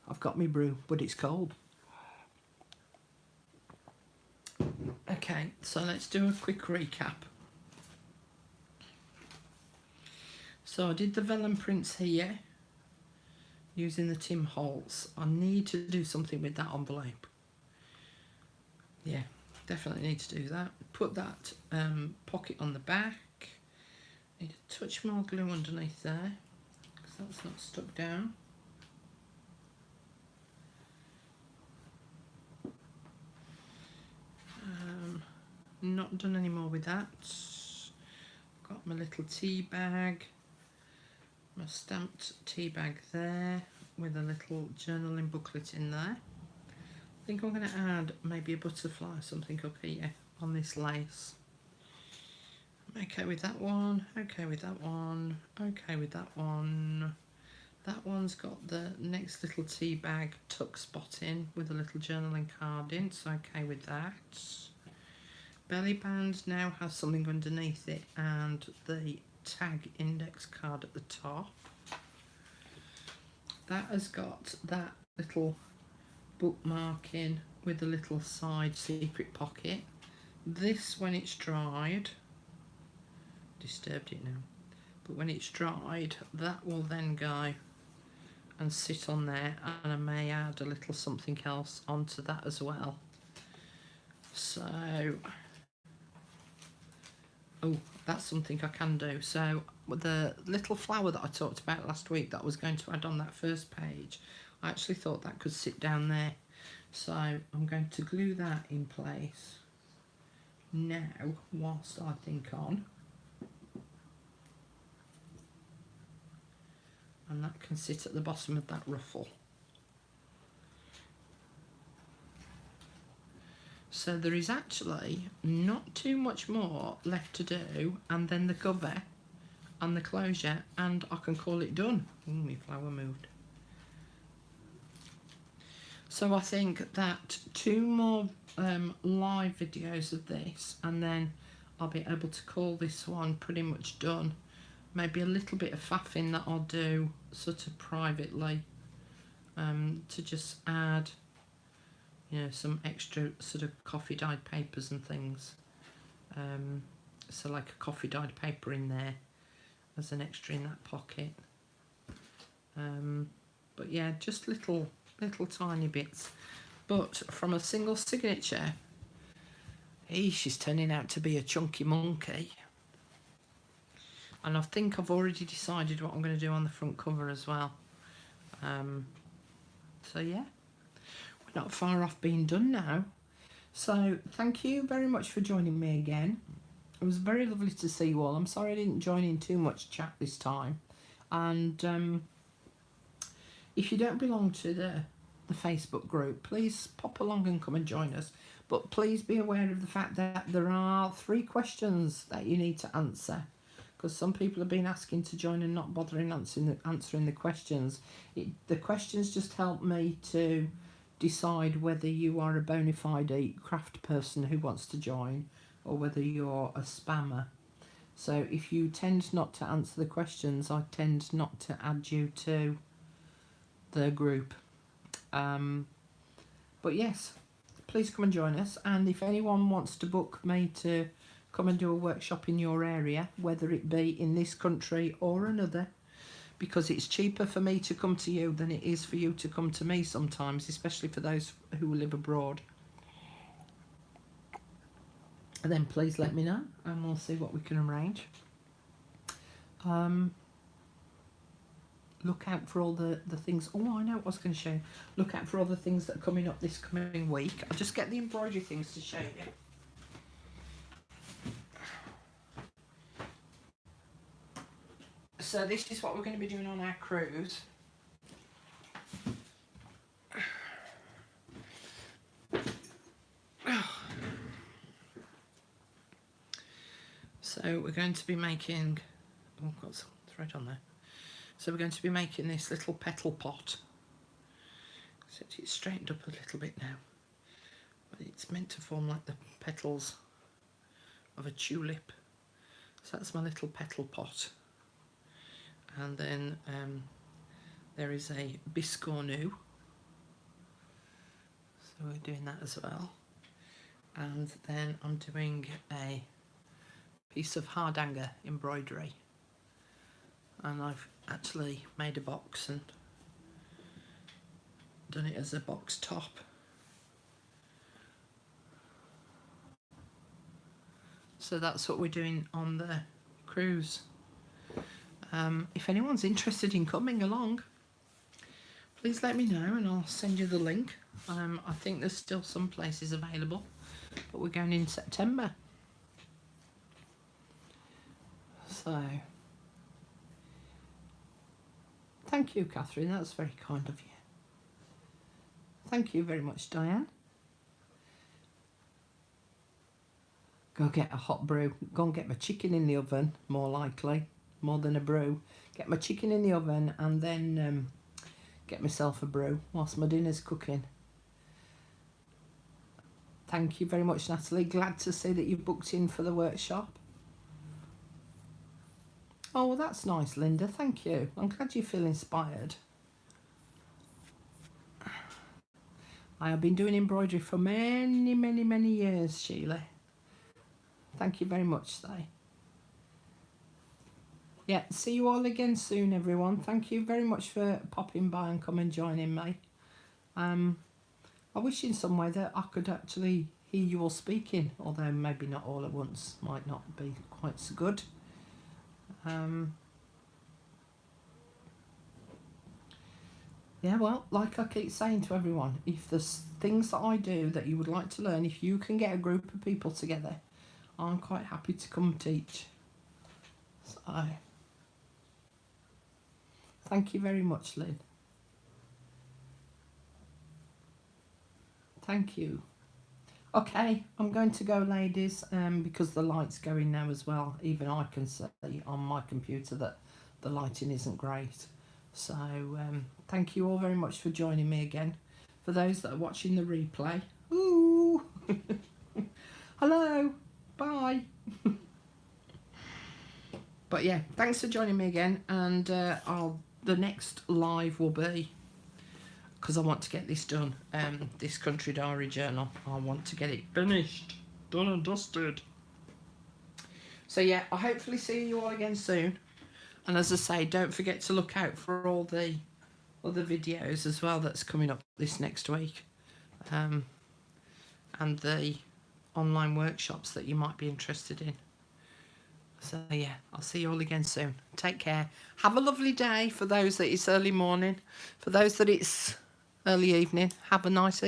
I've got me brew, but it's cold. Okay, so let's do a quick recap. So I did the vellum prints here using the Tim Holtz. I need to do something with that envelope. Yeah, definitely need to do that. Put that pocket on the back. Need a touch more glue underneath there because that's not stuck down. Not done any more with that. Got my little tea bag, my stamped tea bag there with a little journaling booklet in there. I think I'm going to add maybe a butterfly or something up here on this lace. Okay with that one, okay with that one, okay with that one. That one's got the next little tea bag tuck spot in with a little journaling card in, so okay with that. Belly band now has something underneath it and the tag index card at the top. That has got that little bookmark in with a little side secret pocket. This, when it's dried, disturbed it now, but when it's dried, that will then go and sit on there, and I may add a little something else onto that as well. So, oh, that's something I can do. So the little flower that I talked about last week that I was going to add on that first page, I actually thought that could sit down there. So I'm going to glue that in place now whilst I think on. And that can sit at the bottom of that ruffle. So there is actually not too much more left to do, and then the cover and the closure, and I can call it done. Oh, my flower moved. So I think that 2 more live videos of this, and then I'll be able to call this one pretty much done. Maybe a little bit of faffing that I'll do sort of privately to just add, you know, some extra sort of coffee dyed papers and things. So like a coffee dyed paper in there as an extra in that pocket. But yeah, just little tiny bits. But from a single signature, she's turning out to be a chunky monkey. And I think I've already decided what I'm going to do on the front cover as well. So yeah, we're not far off being done now. So thank you very much for joining me again. It was very lovely to see you all. I'm sorry I didn't join in too much chat this time. And if you don't belong to the Facebook group, please pop along and come and join us. But please be aware of the fact that there are 3 questions that you need to answer, because some people have been asking to join and not bothering answering the questions. The questions just help me to decide whether you are a bona fide craft person who wants to join or whether you're a spammer. So if you tend not to answer the questions, I tend not to add you to the group. But yes, please come and join us. And if anyone wants to book me to come and do a workshop in your area, whether it be in this country or another, because it's cheaper for me to come to you than it is for you to come to me sometimes, especially for those who live abroad, and then please let me know and we'll see what we can arrange. Look out for all the things. Oh, I know what I was going to show you. Look out for all the things that are coming up this coming week. I'll just get the embroidery things to show you. So this is what we're going to be doing on our cruise. So we're going to be making, oh, I've got some thread on there. So we're going to be making this little petal pot. Except it's straightened up a little bit now. But it's meant to form like the petals of a tulip. So that's my little petal pot. And then there is a biscornu. So we're doing that as well. And then I'm doing a piece of hardanger embroidery. And I've actually made a box and done it as a box top. So that's what we're doing on the cruise. If anyone's interested in coming along, please let me know and I'll send you the link. I think there's still some places available, but we're going in September. So, thank you, Catherine. That's very kind of you. Thank you very much, Diane. Go get a hot brew. Go and get my chicken in the oven, more likely, more than a brew. Get my chicken in the oven and then get myself a brew whilst my dinner's cooking. Thank you very much, Natalie. Glad to see that you've booked in for the workshop. Oh, well, that's nice, Linda. Thank you. I'm glad you feel inspired. I have been doing embroidery for many, many, many years, Sheila. Thank you very much, Say. Yeah, see you all again soon, everyone. Thank you very much for popping by and come and joining me. I wish in some way that I could actually hear you all speaking, although maybe not all at once, might not be quite so good. Yeah, well, like I keep saying to everyone, if there's things that I do that you would like to learn, if you can get a group of people together, I'm quite happy to come teach. So, thank you very much, Lynn. Thank you. Okay, I'm going to go, ladies, because the light's going now as well. Even I can see on my computer that the lighting isn't great. So, thank you all very much for joining me again. For those that are watching the replay, ooh, hello, bye. But yeah, thanks for joining me again, and the next live will be, because I want to get this done, this Country Diary Journal. I want to get it finished, done and dusted. So yeah, I'll hopefully see you all again soon. And as I say, don't forget to look out for all the other videos as well that's coming up this next week. And the online workshops that you might be interested in. So yeah, I'll see you all again soon. Take care. Have a lovely day for those that it's early morning. For those that it's early evening, have a nice evening.